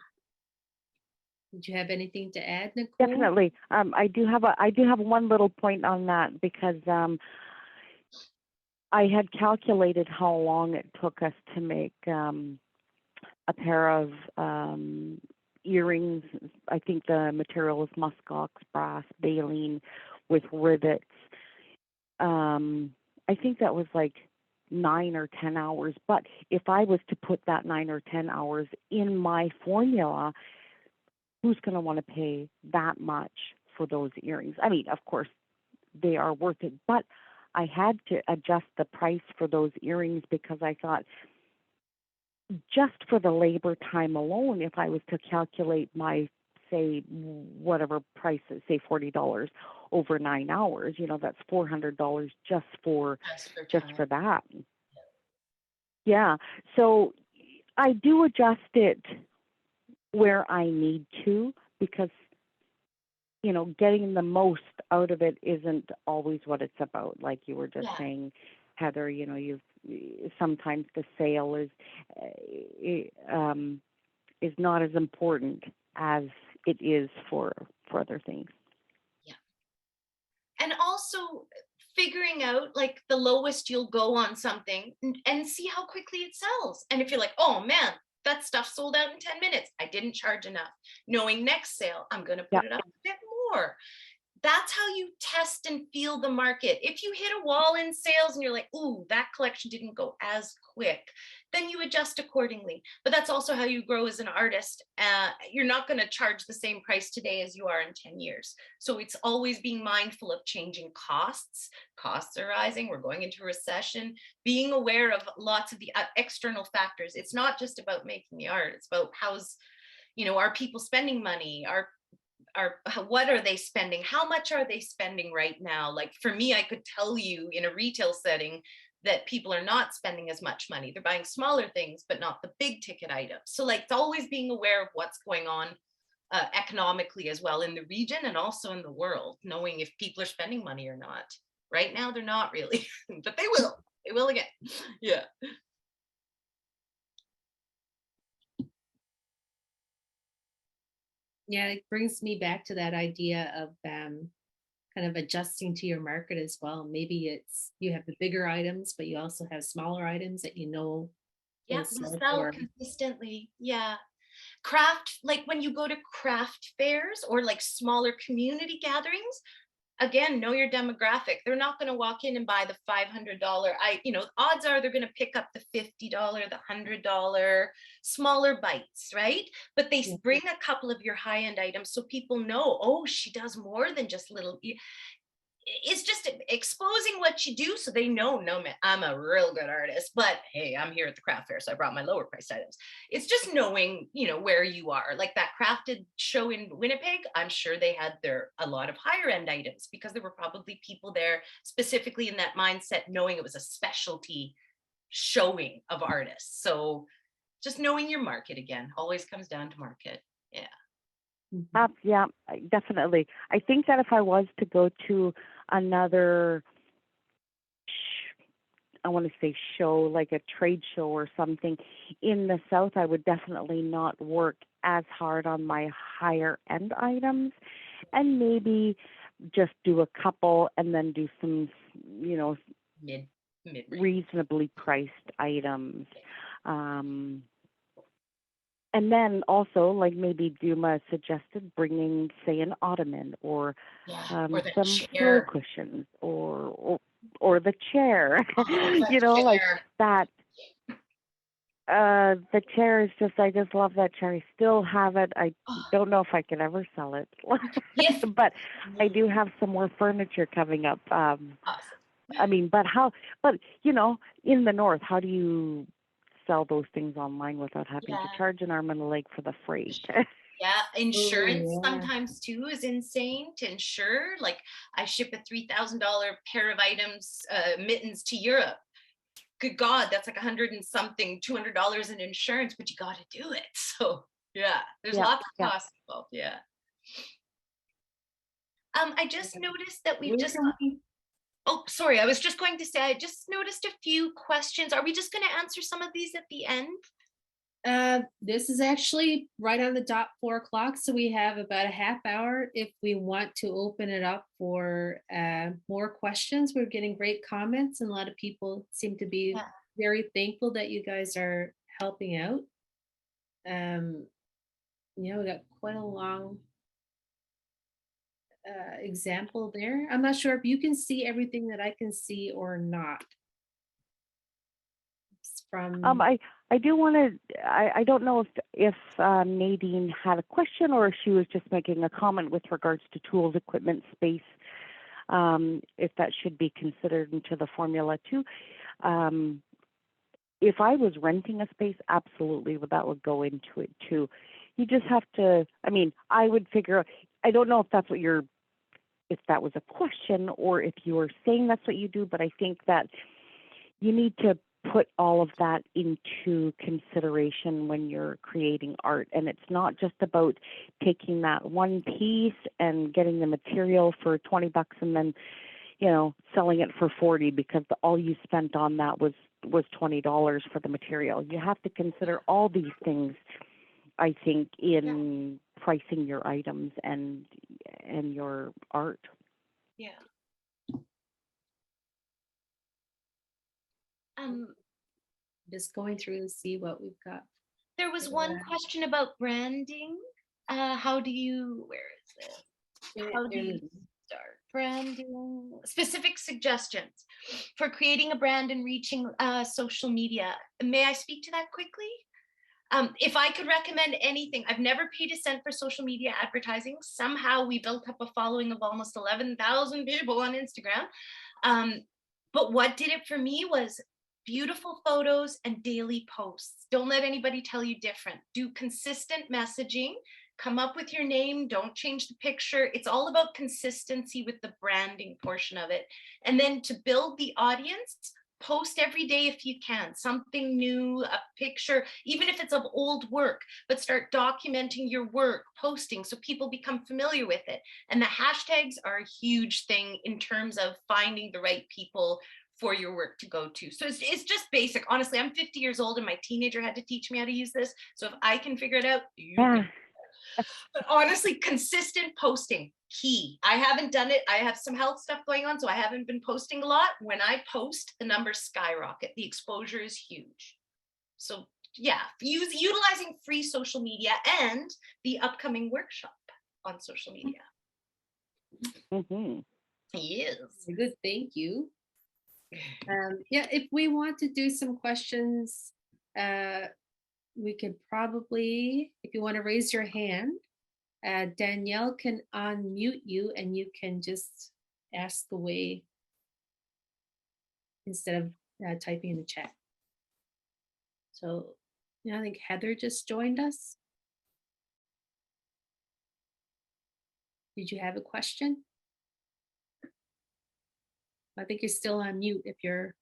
A: Did you have anything to add, Nicole?
D: Definitely. I do have one little point on that because I had calculated how long it took us to make a pair of earrings. I think the material is muskox brass baleen with rivets. I think that was like 9 or 10 hours. But if I was to put that 9 or 10 hours in my formula, who's going to want to pay that much for those earrings? I mean, of course, they are worth it, but I had to adjust the price for those earrings because I thought just for the labor time alone, if I was to calculate my, say, whatever prices, say $40 over 9 hours, you know, that's $400 just for that. Yeah. So I do adjust it where I need to, because, you know, getting the most out of it isn't always what it's about. Like you were just saying, Heather, you know, sometimes the sale is not as important as it is for other things.
B: Yeah. And also figuring out like the lowest you'll go on something and see how quickly it sells. And if you're like, oh man, that stuff sold out in 10 minutes, I didn't charge enough. Knowing next sale, I'm going to put it up a bit more. That's how you test and feel the market. If you hit a wall in sales and you're like, ooh, that collection didn't go as quick, then you adjust accordingly. But that's also how you grow as an artist. You're not going to charge the same price today as you are in 10 years. So it's always being mindful of changing costs. Costs are rising. We're going into a recession. Being aware of lots of the external factors. It's not just about making the art. It's about are people spending money? What are they spending? How much are they spending right now? Like for me, I could tell you in a retail setting that people are not spending as much money. They're buying smaller things, but not the big ticket items. So like it's always being aware of what's going on economically as well in the region and also in the world, knowing if people are spending money or not. Right now, they're not really, but they will. They will again. Yeah.
A: Yeah, it brings me back to that idea of kind of adjusting to your market as well. Maybe it's you have the bigger items, but you also have smaller items that you know
B: Yeah,
A: will
B: we
A: sell
B: sell
A: for.
B: consistently. Yeah. Craft, like when you go to craft fairs or like smaller community gatherings, again, know your demographic. They're not going to walk in and buy the $500. Odds are they're going to pick up the $50, the $100 smaller bites, right? But they
A: Yeah.
B: bring a couple of your high end items so people know, oh, she does more than just little. It's just exposing what you do so they know, no man, I'm a real good artist, but hey, I'm here at the craft fair, so I brought my lower priced items. It's just knowing, where you are. Like that crafted show in Winnipeg, I'm sure they had a lot of higher end items because there were probably people there specifically in that mindset, knowing it was a specialty showing of artists. So just knowing your market, again, always comes down to market. Yeah.
A: Mhm.
D: Yeah, definitely. I think that if I was to go to another, I want to say show, like a trade show or something in the South, I would definitely not work as hard on my higher end items and maybe just do a couple and then do some,
B: Mid range.
D: reasonably priced items. Um, and then also, like maybe Duma suggested, bringing, say, an ottoman or
B: Yeah. Or the
D: some throw
B: chair.
D: cushions or the chair.
B: Oh, the
D: Like
B: chair.
D: that. The chair is just, I just love that chair. I still have it. I
B: Oh,
D: don't know if I could ever sell it,
B: yes.
D: but I do have some more furniture coming up.
B: Awesome.
D: I mean, but in the North, how do you sell those things online without having to
B: Yeah.
D: charge an arm and a leg for the freight?
B: Yeah. Insurance
A: Oh, yeah.
B: sometimes too is insane to insure. Like I ship a $3,000 pair of items, mittens to Europe. Good God, that's like 100 and something, $200 in insurance, but you got to do it. So yeah, there's
D: Yeah,
B: lots of
D: yeah.
B: costs involved. Yeah. I just noticed that we've
A: Where
B: just,
A: can we
B: oh, sorry. I was just going to say, I just noticed a few questions. Are we just going to answer some of these at the end?
A: This is actually right on the dot 4 o'clock, so we have about a half hour if we want to open it up for more questions. We're getting great comments, and a lot of people seem to be
B: Yeah.
A: very thankful that you guys are helping out. We got quite a long example there. I'm not sure if you can see everything that I can see or not. It's from
D: I do want to. I don't know if Nadine had a question or if she was just making a comment with regards to tools, equipment, space. If that should be considered into the formula too. If I was renting a space, absolutely, that would go into it too. You just have to. I mean, I would figure. I don't know if that's what you're. If that was a question or if you were saying that's what you do, but I think that you need to put all of that into consideration when you're creating art. And it's not just about taking that one piece and getting the material for $20 and then, selling it for 40 because all you spent on that was $20 for the material. You have to consider all these things, I think, in pricing your items and your art.
B: Yeah.
A: just going through to see what we've got.
B: There was one question about branding. Where is it? How do you start branding? Specific suggestions for creating a brand and reaching social media. May I speak to that quickly? If I could recommend anything, I've never paid a cent for social media advertising. Somehow we built up a following of almost 11,000 people on Instagram. But what did it for me was beautiful photos and daily posts. Don't let anybody tell you different. Do consistent messaging. Come up with your name. Don't change the picture. It's all about consistency with the branding portion of it. And then to build the audience, post every day if you can, something new, a picture, even if it's of old work, but start documenting your work, posting so people become familiar with it. And the hashtags are a huge thing in terms of finding the right people for your work to go to. So it's just basic. Honestly, I'm 50 years old and my teenager had to teach me how to use this. So if I can figure it out, you can. But honestly, consistent posting, key. I haven't done it. I have some health stuff going on, so I haven't been posting a lot. When I post, the numbers skyrocket. The exposure is huge. So yeah, utilizing free social media and the upcoming workshop on social media.
D: Mhm.
B: Yes.
A: Very good, thank you. Yeah, if we want to do some questions, we could probably, if you want to raise your hand, Danielle can unmute you and you can just ask away instead of typing in the chat. So, yeah, I think Heather just joined us. Did you have a question? I think you're still on mute if you're.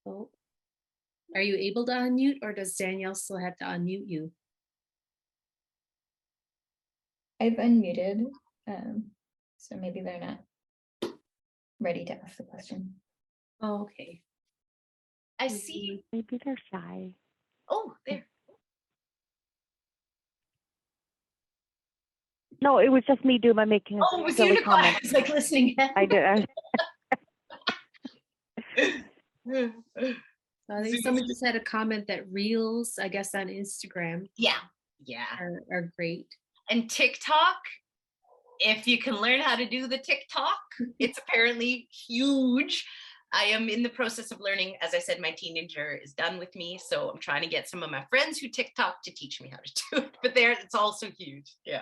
A: Oh, are you able to unmute or does Danielle still have to unmute you?
E: I've unmuted, so maybe they're not ready to ask the question.
A: Oh, okay.
B: I see.
D: Maybe they're shy.
B: Oh, there.
D: No, it was just me, Duma, making a
B: Oh, it was
D: silly
B: you, Nicole. I
D: comment.
B: was like listening.
D: I did.
A: So I think someone just had a comment that reels, I guess on Instagram,
B: Yeah.
A: are great.
B: And TikTok, if you can learn how to do the TikTok, it's apparently huge. I am in the process of learning. As I said, my teenager is done with me, so I'm trying to get some of my friends who TikTok to teach me how to do it. But there, it's also huge. Yeah.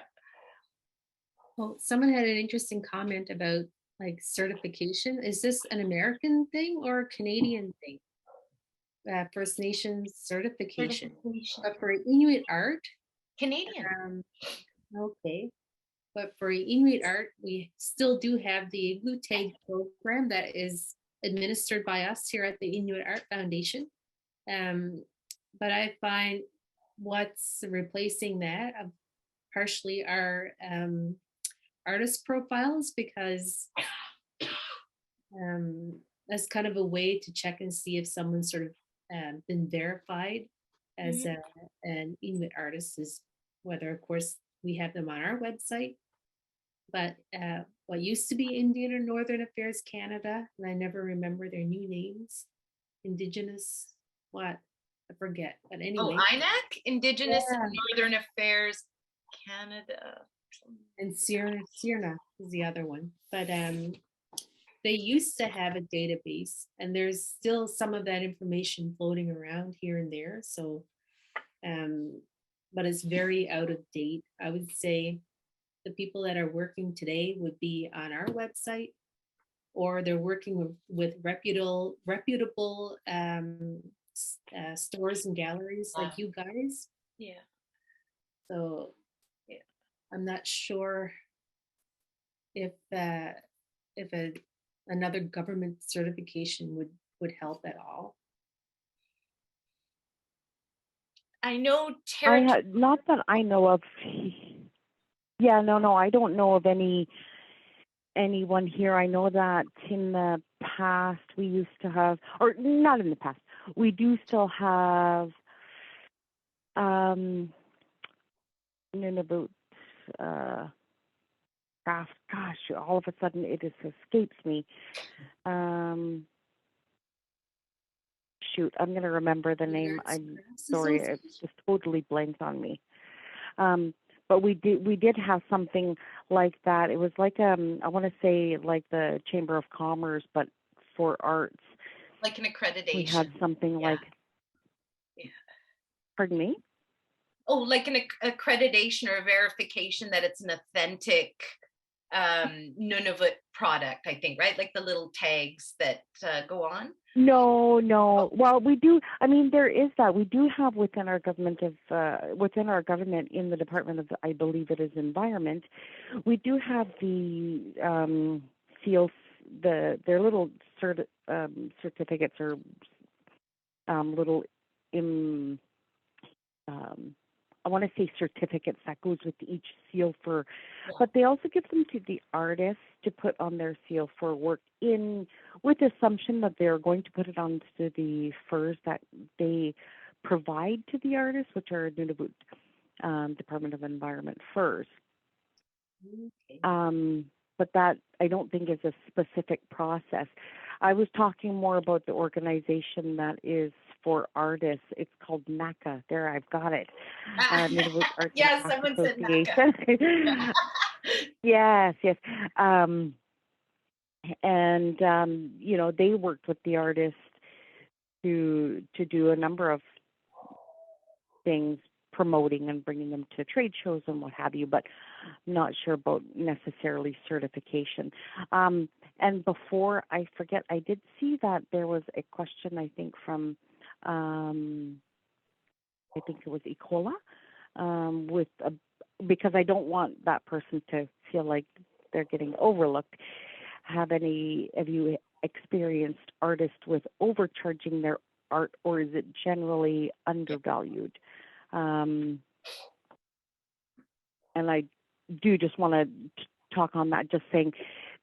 A: Well, someone had an interesting comment about like certification. Is this an American thing or a Canadian thing? First Nations certification. But for Inuit art,
B: Canadian.
A: okay. But for Inuit art, we still do have the Igloo Tag program that is administered by us here at the Inuit Art Foundation. But I find what's replacing that partially are artist profiles because as kind of a way to check and see if someone's sort of been verified as an Inuit artist, is whether, of course, we have them on our website. But what used to be Indian or Northern Affairs Canada, and I never remember their new names, Indigenous, what? I forget. But anyway.
B: Oh, INAC, Indigenous Northern Affairs Canada.
A: And Sirna is the other one. But they used to have a database, and there's still some of that information floating around here and there. So, but it's very out of date. I would say the people that are working today would be on our website, or they're working with reputable stores and galleries like you guys.
B: Yeah.
A: So yeah, I'm not sure if another government certification would help at all.
B: I know
D: not that I know of. Yeah, no, I don't know of anyone here. I know that in the past we used to have, or not in the past, we do still have Nunavut craft. Gosh, all of a sudden it just escapes me. Shoot, I'm going to remember the name. I'm sorry, it just totally blanked on me. But we did have something like that. It was like I want to say like the Chamber of Commerce, but for arts.
B: Like an accreditation.
D: We had something like.
B: Yeah.
D: Pardon me?
B: Oh, like an accreditation or a verification that it's an authentic Nunavut product, I think, right? Like the little tags that go on.
D: No. Oh. Well, we do. I mean, there is that. We do have within our government in the Department of, I believe it is Environment, we do have the seals, their little certificates or little I want to say certificates that goes with each seal for,
B: Yeah.
D: but they also give them to the artists to put on their seal for work in, with the assumption that they're going to put it onto the furs that they provide to the artists, which are Nunavut Department of Environment furs.
A: Okay.
D: But that I don't think is a specific process. I was talking more about the organization that is for artists. It's called NACA. There, I've got it. Nunavut Arts and
B: Yes,
D: Crafts
B: someone said NACA.
D: Association. Yes, yes. You know, they worked with the artists to do a number of things, promoting and bringing them to trade shows and what have you, but not sure about necessarily certification. And before I forget, I did see that there was a question, I think, from, I think it was Ecola, because I don't want that person to feel like they're getting overlooked. Have you experienced artists with overcharging their art, or is it generally undervalued? And I do just want to talk on that, just saying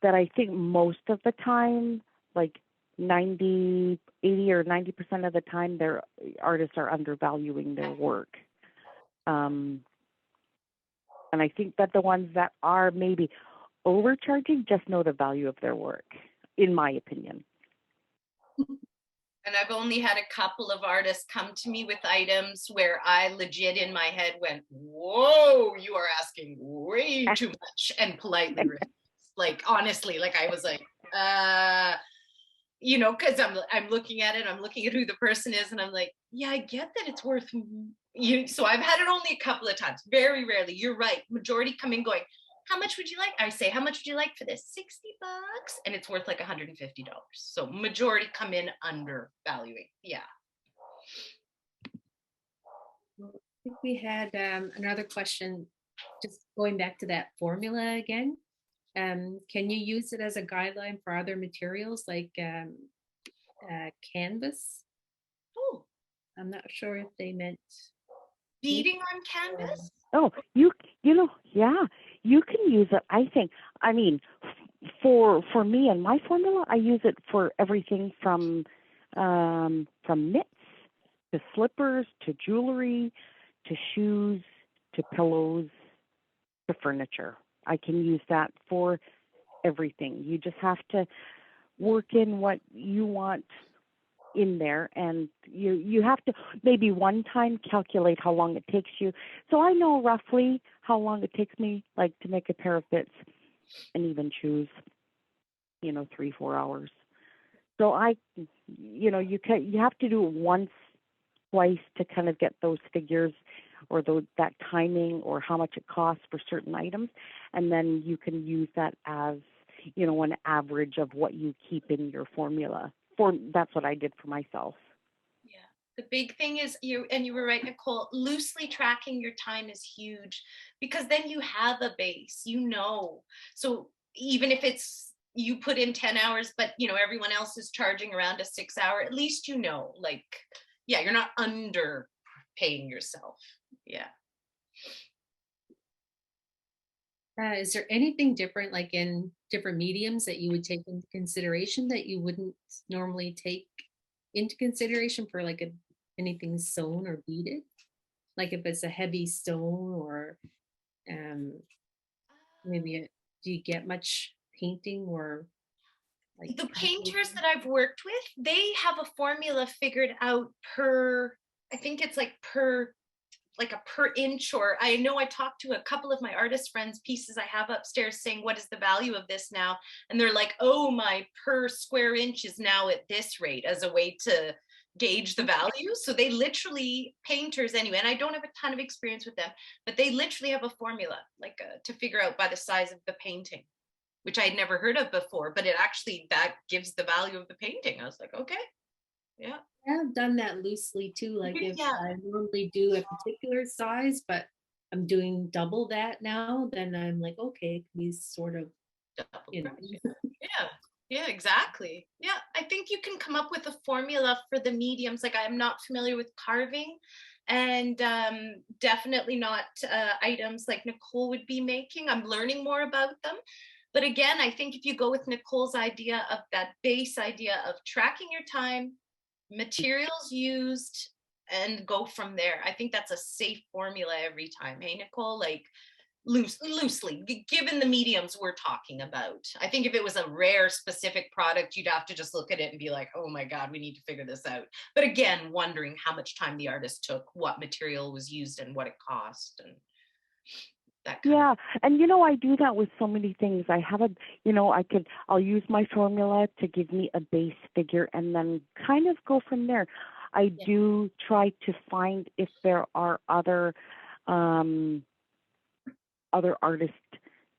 D: that I think most of the time, like 80 or 90% of the time, their artists are undervaluing their work. And I think that the ones that are maybe overcharging just know the value of their work, in my opinion.
B: And I've only had a couple of artists come to me with items where I legit in my head went, whoa, you are asking way too much, and politely refused. Like, honestly, like I was like, you know, because I'm looking at it, I'm looking at who the person is, and I'm like, yeah, I get that it's worth you. So I've had it only a couple of times, very rarely. You're right. Majority come in going, how much would you like? I say, how much would you like for this? $60, and it's worth like $150. So majority come in undervaluing. Yeah.
A: Well, I think we had another question, just going back to that formula again. Can you use it as a guideline for other materials like canvas?
B: Oh,
A: I'm not sure if they meant.
B: beading on canvas?
D: Oh, you know, yeah, you can use it. I think. I mean, for me and my formula, I use it for everything from knits to slippers to jewelry to shoes to pillows to furniture. I can use that for everything. You just have to work in what you want in there, and you have to maybe one time calculate how long it takes you. So I know roughly how long it takes me, like, to make a pair of bits and even shoes, 3-4 hours. So you have to do it once, twice to kind of get those figures or that timing or how much it costs for certain items, and then you can use that as an average of what you keep in your formula. That's what I did for myself.
B: Yeah. The big thing is you were right, Nicole, loosely tracking your time is huge, because then you have a base, So even if it's you put in 10 hours, but everyone else is charging around a 6 hour, at least like, yeah, you're not underpaying yourself. Yeah.
A: Is there anything different, like in different mediums, that you would take into consideration that you wouldn't normally take into consideration for like anything sewn or beaded? Like if it's a heavy stone, or maybe do you get much painting or like
B: The painters that I've worked with, they have a formula figured out per, I think it's like a per inch, or I know I talked to a couple of my artist friends, pieces I have upstairs, saying, what is the value of this now? And they're like, oh, my per square inch is now at this rate, as a way to gauge the value. So they literally, painters anyway, and I don't have a ton of experience with them, but they literally have a formula to figure out by the size of the painting, which I'd never heard of before, but that gives the value of the painting. I was like, okay, yeah.
A: I've done that loosely too. Like if
B: Yeah.
A: I normally do a particular size, but I'm doing double that now, then I'm like, okay, it can be sort of,
B: Yeah, exactly. Yeah, I think you can come up with a formula for the mediums. Like, I'm not familiar with carving, and definitely not items like Nicole would be making. I'm learning more about them. But again, I think if you go with Nicole's idea of that base idea of tracking your time, materials used, and go from there, I think that's a safe formula every time. Hey, Nicole, like loosely, given the mediums we're talking about. I think if it was a rare specific product, you'd have to just look at it and be like, oh my God, we need to figure this out. But again, wondering how much time the artist took, what material was used, and what it cost, and that kind
D: Yeah,
B: of.
D: and I do that with so many things. I have I'll use my formula to give me a base figure and then kind of go from there. I
B: Yeah.
D: do try to find if there are um, other artists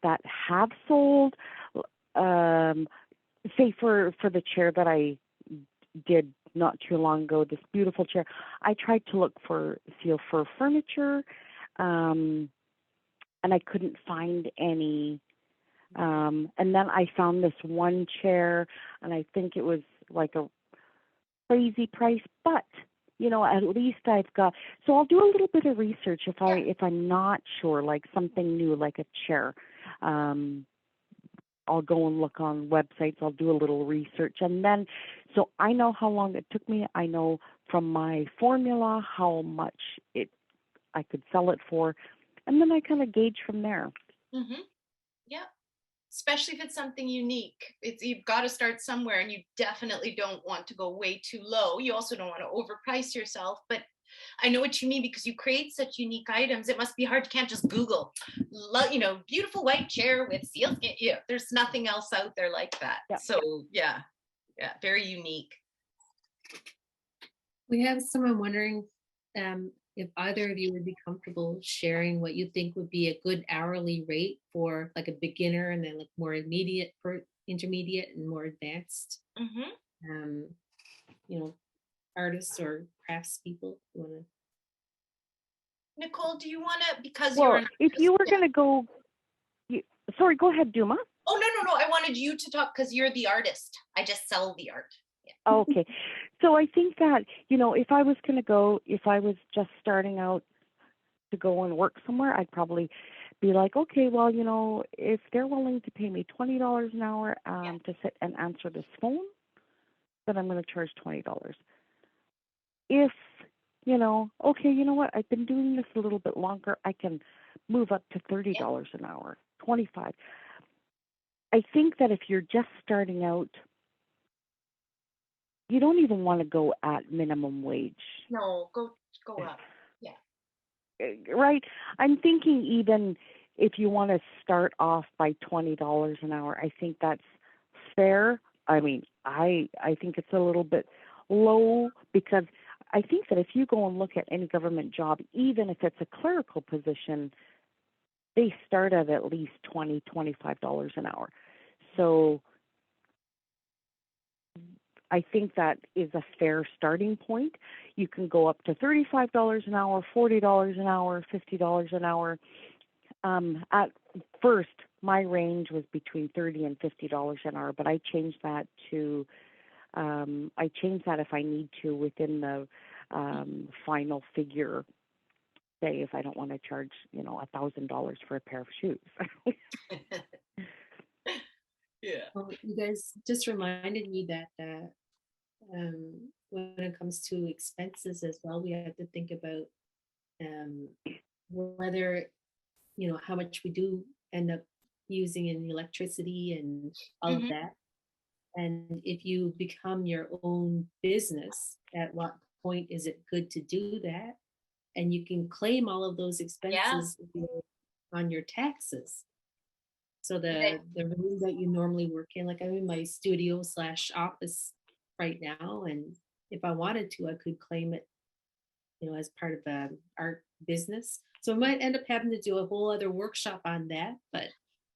D: that have sold, um, say for the chair that I did not too long ago, this beautiful chair. I tried to look for seal fur furniture. And I couldn't find any. And then I found this one chair, and I think it was like a crazy price, but at least I've got. So I'll do a little bit of research if I'm not sure, like something new, like a chair. I'll go and look on websites. I'll do a little research, and then so I know how long it took me. I know from my formula how much I could sell it for. And then I kind of gauge from there.
B: Mm-hmm. Yeah. Especially if it's something unique. You've got to start somewhere, and you definitely don't want to go way too low. You also don't want to overprice yourself, but I know what you mean, because you create such unique items. It must be hard. You can't just Google, beautiful white chair with sealskin. Yeah, there's nothing else out there like that.
D: Yeah.
B: So yeah, very unique.
A: We have someone wondering if either of you would be comfortable sharing what you think would be a good hourly rate for like a beginner, and then like more intermediate and more advanced,
B: Mm-hmm.
A: artists or craftspeople. You want to?
B: Nicole, do you want to, because
D: Well,
B: you're an
D: if you were
B: artist.
D: going to go, sorry, go ahead, Duma.
B: Oh, no. I wanted you to talk because you're the artist. I just sell the art. Yeah.
D: Okay. So I think that, if I was going to go, if I was just starting out to go and work somewhere, I'd probably be like, okay, well, if they're willing to pay me $20 an hour to sit and answer this phone, then I'm going to charge $20. If, okay, you know what, I've been doing this a little bit longer, I can move up to $30 an hour, 25. I think that if you're just starting out, you don't even want to go at minimum wage.
B: No, go up. Yeah.
D: Right? I'm thinking even if you want to start off by $20 an hour, I think that's fair. I mean, I think it's a little bit low, because I think that if you go and look at any government job, even if it's a clerical position, they start at least $20, $25 an hour. So I think that is a fair starting point. You can go up to $35 an hour, $40 an hour, $50 an hour. At first, my range was between $30 and $50 an hour, but I changed that to if I need to within the final figure. Say if I don't want to charge, $1,000 for a pair of shoes.
B: Yeah.
A: Well, you guys just reminded me that when it comes to expenses as well, we have to think about whether, how much we do end up using in electricity and all of that. And if you become your own business, at what point is it good to do that? And you can claim all of those expenses on your taxes. So the room that you normally work in, like I'm in my studio / office right now, and if I wanted to, I could claim it, as part of the art business. So I might end up having to do a whole other workshop on that, but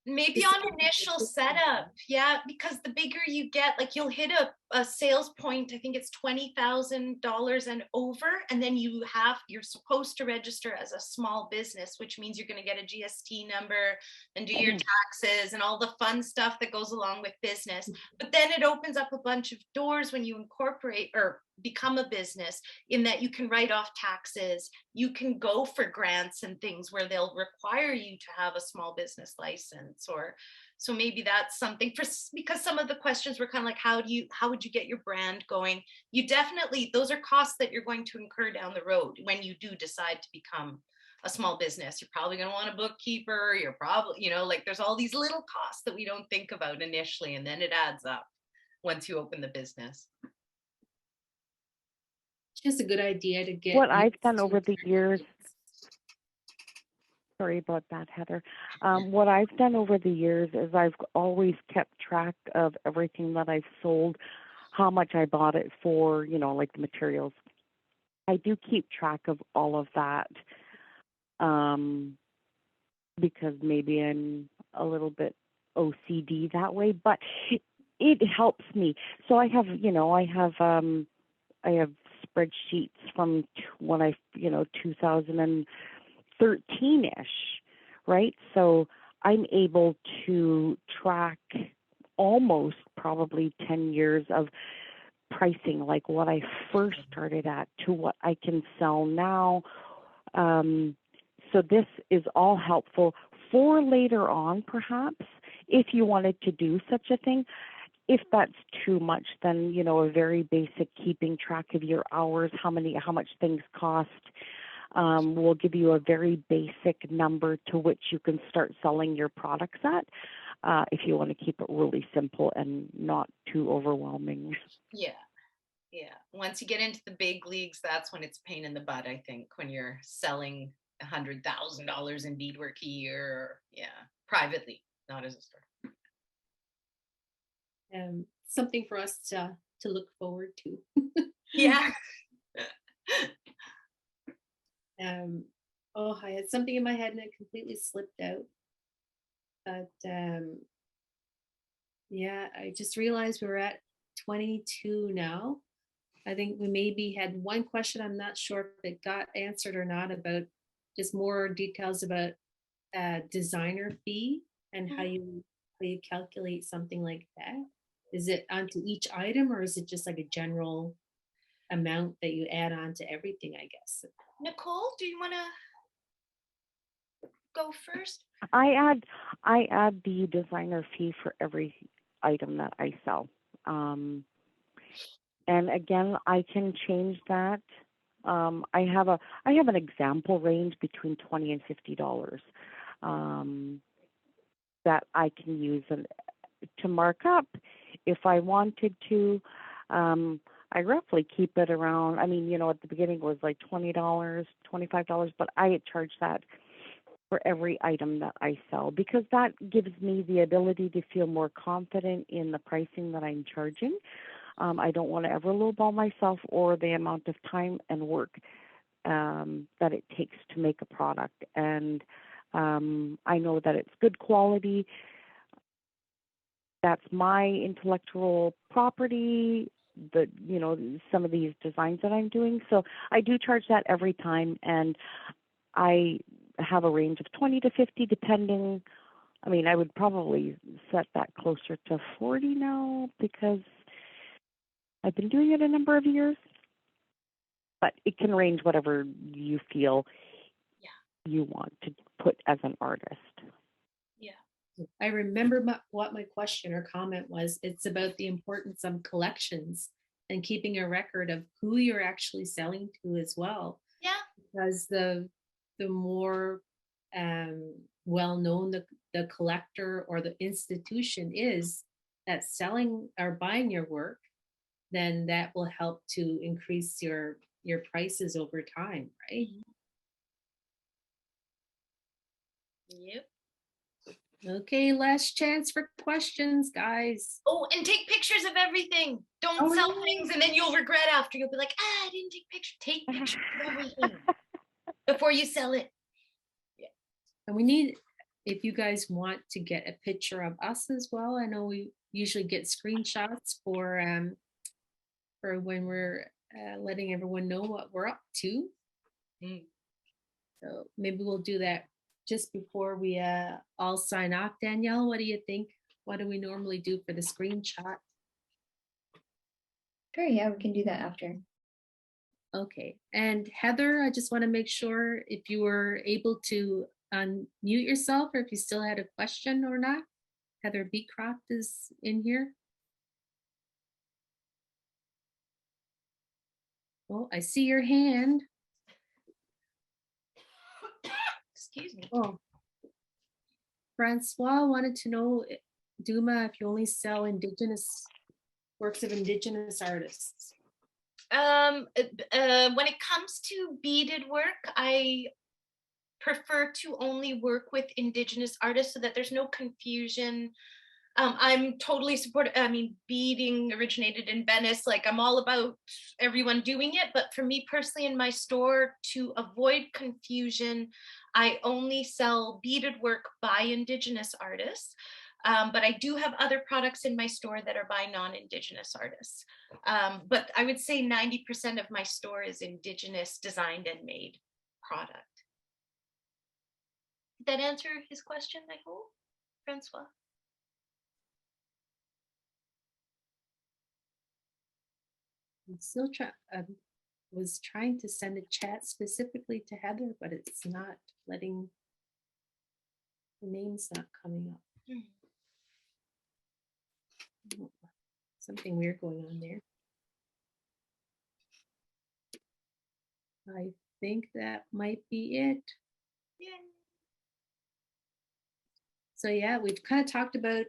B: maybe on initial setup. Yeah, because the bigger you get, like you'll hit a sales point, I think it's $20,000 and over, and then you're supposed to register as a small business, which means you're going to get a GST number and do your taxes and all the fun stuff that goes along with business. But then it opens up a bunch of doors when you incorporate or become a business, in that you can write off taxes, you can go for grants and things where they'll require you to have a small business license. Or so maybe that's something because some of the questions were kind of like, how would you get your brand going? You definitely, those are costs that you're going to incur down the road when you do decide to become a small business. You're probably going to want a bookkeeper. You're probably, like there's all these little costs that we don't think about initially, and then it adds up once you open the business.
A: Just a good idea to get
D: What I've
A: used
D: done
A: to
D: over the years, sorry about that, Heather. What I've done over the years is I've always kept track of everything that I've sold, how much I bought it for, like the materials. I do keep track of all of that because maybe I'm a little bit OCD that way, but it helps me. So I have spreadsheets from when 2013-ish, right? So I'm able to track almost probably 10 years of pricing, like what I first started at to what I can sell now. So this is all helpful for later on, perhaps, if you wanted to do such a thing. If that's too much, then, a very basic keeping track of your hours, how much things cost, will give you a very basic number to which you can start selling your products at, if you want to keep it really simple and not too overwhelming.
B: Yeah. Once you get into the big leagues, that's when it's a pain in the butt, I think, when you're selling $100,000 in beadwork a year, privately, not as a store.
A: something for us to look forward to.
B: Yeah.
A: I had something in my head and it completely slipped out. But I just realized we were at 22 now. I think we maybe had one question. I'm not sure if it got answered or not, about just more details about designer fee and how you calculate something like that. Is it onto each item, or is it just like a general amount that you add on to everything, I guess?
B: Nicole, do you want to go first?
D: I add the designer fee for every item that I sell. And again, I can change that. I have an example range between $20 and $50 that I can use to mark up if I wanted to. I roughly keep it around. At the beginning it was like $20, $25, but I charge that for every item that I sell, because that gives me the ability to feel more confident in the pricing that I'm charging. I don't want to ever lowball myself or the amount of time and work that it takes to make a product. And I know that it's good quality. That's my intellectual property, some of these designs that I'm doing. So I do charge that every time, and I have a range of 20 to 50 depending. I would probably set that closer to 40 now because I've been doing it a number of years, but it can range whatever you feel you want to put as an artist.
B: Yeah.
A: I remember what my question or comment was. It's about the importance of collections and keeping a record of who you're actually selling to as well.
B: Yeah.
A: Because the more well-known the collector or the institution is that's selling or buying your work, then that will help to increase your prices over time, right?
B: Yep.
A: Okay, last chance for questions, guys.
B: Oh, and take pictures of everything. Don't sell things and then you'll regret after. You'll be like, I didn't take pictures. Take pictures of everything before you sell it. Yeah.
A: And we need, if you guys want to get a picture of us as well, I know we usually get screenshots for for when we're letting everyone know what we're up to.
B: Mm.
A: So maybe we'll do that just before we all sign off. Danielle, what do you think? What do we normally do for the screenshot?
E: Sure, yeah, we can do that after.
A: Okay, and Heather, I just want to make sure if you were able to unmute yourself or if you still had a question or not. Heather Beecroft is in here. Oh, I see your hand.
B: Excuse me.
A: Oh, Francois wanted to know, Duma, if you only sell Indigenous works of Indigenous artists.
B: When it comes to beaded work, I prefer to only work with Indigenous artists so that there's no confusion. I'm totally supportive. I mean, beading originated in Venice. Like, I'm all about everyone doing it. But for me personally, in my store, to avoid confusion, I only sell beaded work by Indigenous artists. But I do have other products in my store that are by non-Indigenous artists. But I would say 90% of my store is Indigenous designed and made product. Did that answer his question, I hope, Francois?
A: I'm still was trying to send a chat specifically to Heather, but it's not letting, the name's not coming up. Something weird going on there. I think that might be it.
B: Yeah.
A: So yeah, we've kind of talked about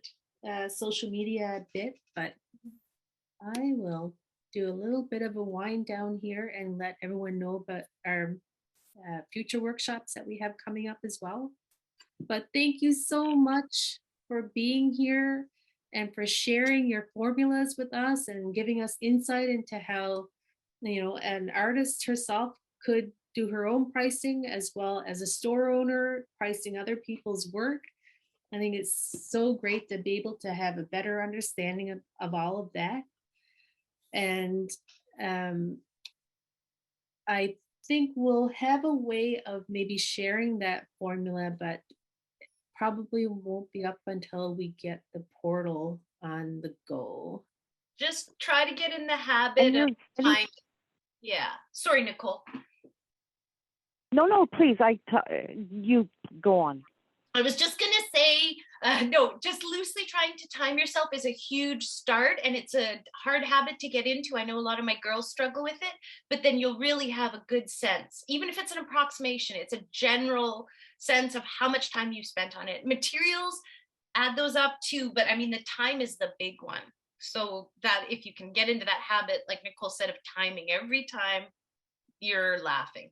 A: social media a bit, but I will do a little bit of a wind down here and let everyone know about our future workshops that we have coming up as well. But thank you so much for being here and for sharing your formulas with us and giving us insight into how, you know, an artist herself could do her own pricing as well as a store owner pricing other people's work. I think it's so great to be able to have a better understanding of all of that. And I think we'll have a way of maybe sharing that formula, but probably won't be up until we get the portal on the go.
B: Just try to get in the habit of time. Yeah. Sorry, Nicole.
D: No, please. You go on.
B: I was just going to say, no, just loosely trying to time yourself is a huge start, and it's a hard habit to get into. I know a lot of my girls struggle with it, but then you'll really have a good sense. Even if it's an approximation, it's a general sense of how much time you spent on it. Materials, add those up too, but I mean, the time is the big one. So that if you can get into that habit, like Nicole said, of timing every time, you're laughing.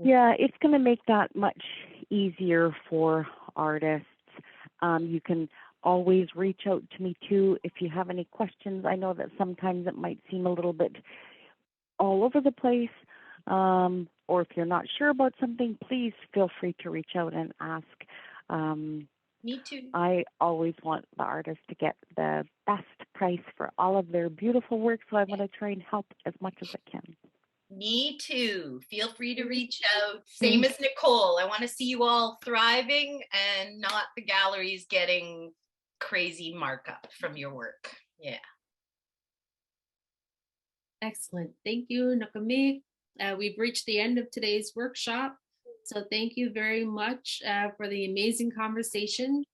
D: Yeah, it's going to make that much easier for artists. You can always reach out to me too if you have any questions. I know that sometimes it might seem a little bit all over the place, or if you're not sure about something, please feel free to reach out and ask.
B: Me too.
D: I always want the artists to get the best price for all of their beautiful work, so I'm going to try and help as much as I can.
B: Me too. Feel free to reach out. Same as Nicole. I want to see you all thriving and not the galleries getting crazy markup from your work. Yeah.
A: Excellent. Thank you, Nakamik. We've reached the end of today's workshop. So thank you very much for the amazing conversation.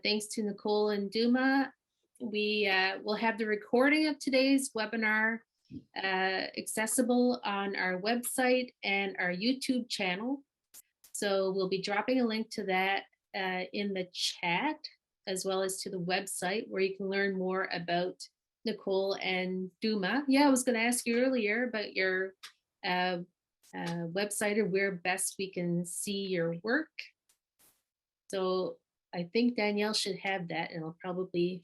A: Thanks to Nicole and Duma. We will have the recording of today's webinar accessible on our website and our YouTube channel. So we'll be dropping a link to that in the chat, as well as to the website where you can learn more about Nicole and Duma. Yeah, I was going to ask you earlier about your website or where best we can see your work. So I think Danielle should have that, and it'll probably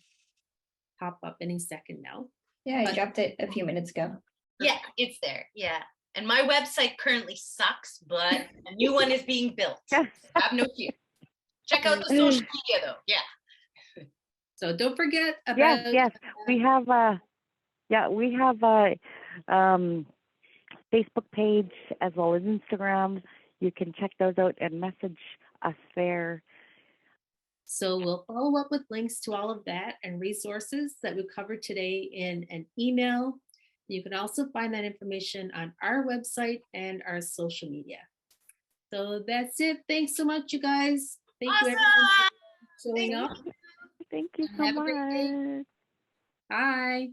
A: pop up any second now.
E: Yeah, I dropped it a few minutes ago.
B: Yeah, it's there. Yeah. And my website currently sucks, but a new one is being built. Have no fear. Check out the social media though. Yeah.
A: So don't forget about
D: Yes. We have Yeah, we have a Facebook page as well as Instagram. You can check those out and message us there.
A: So we'll follow up with links to all of that and resources that we covered today in an email. You can also find that information on our website and our social media. So that's it. Thanks so much, you guys. Thank you everyone
B: Awesome.
A: for showing up.
D: Thank you
A: And
D: so
A: have a great day.
D: much.
A: Bye.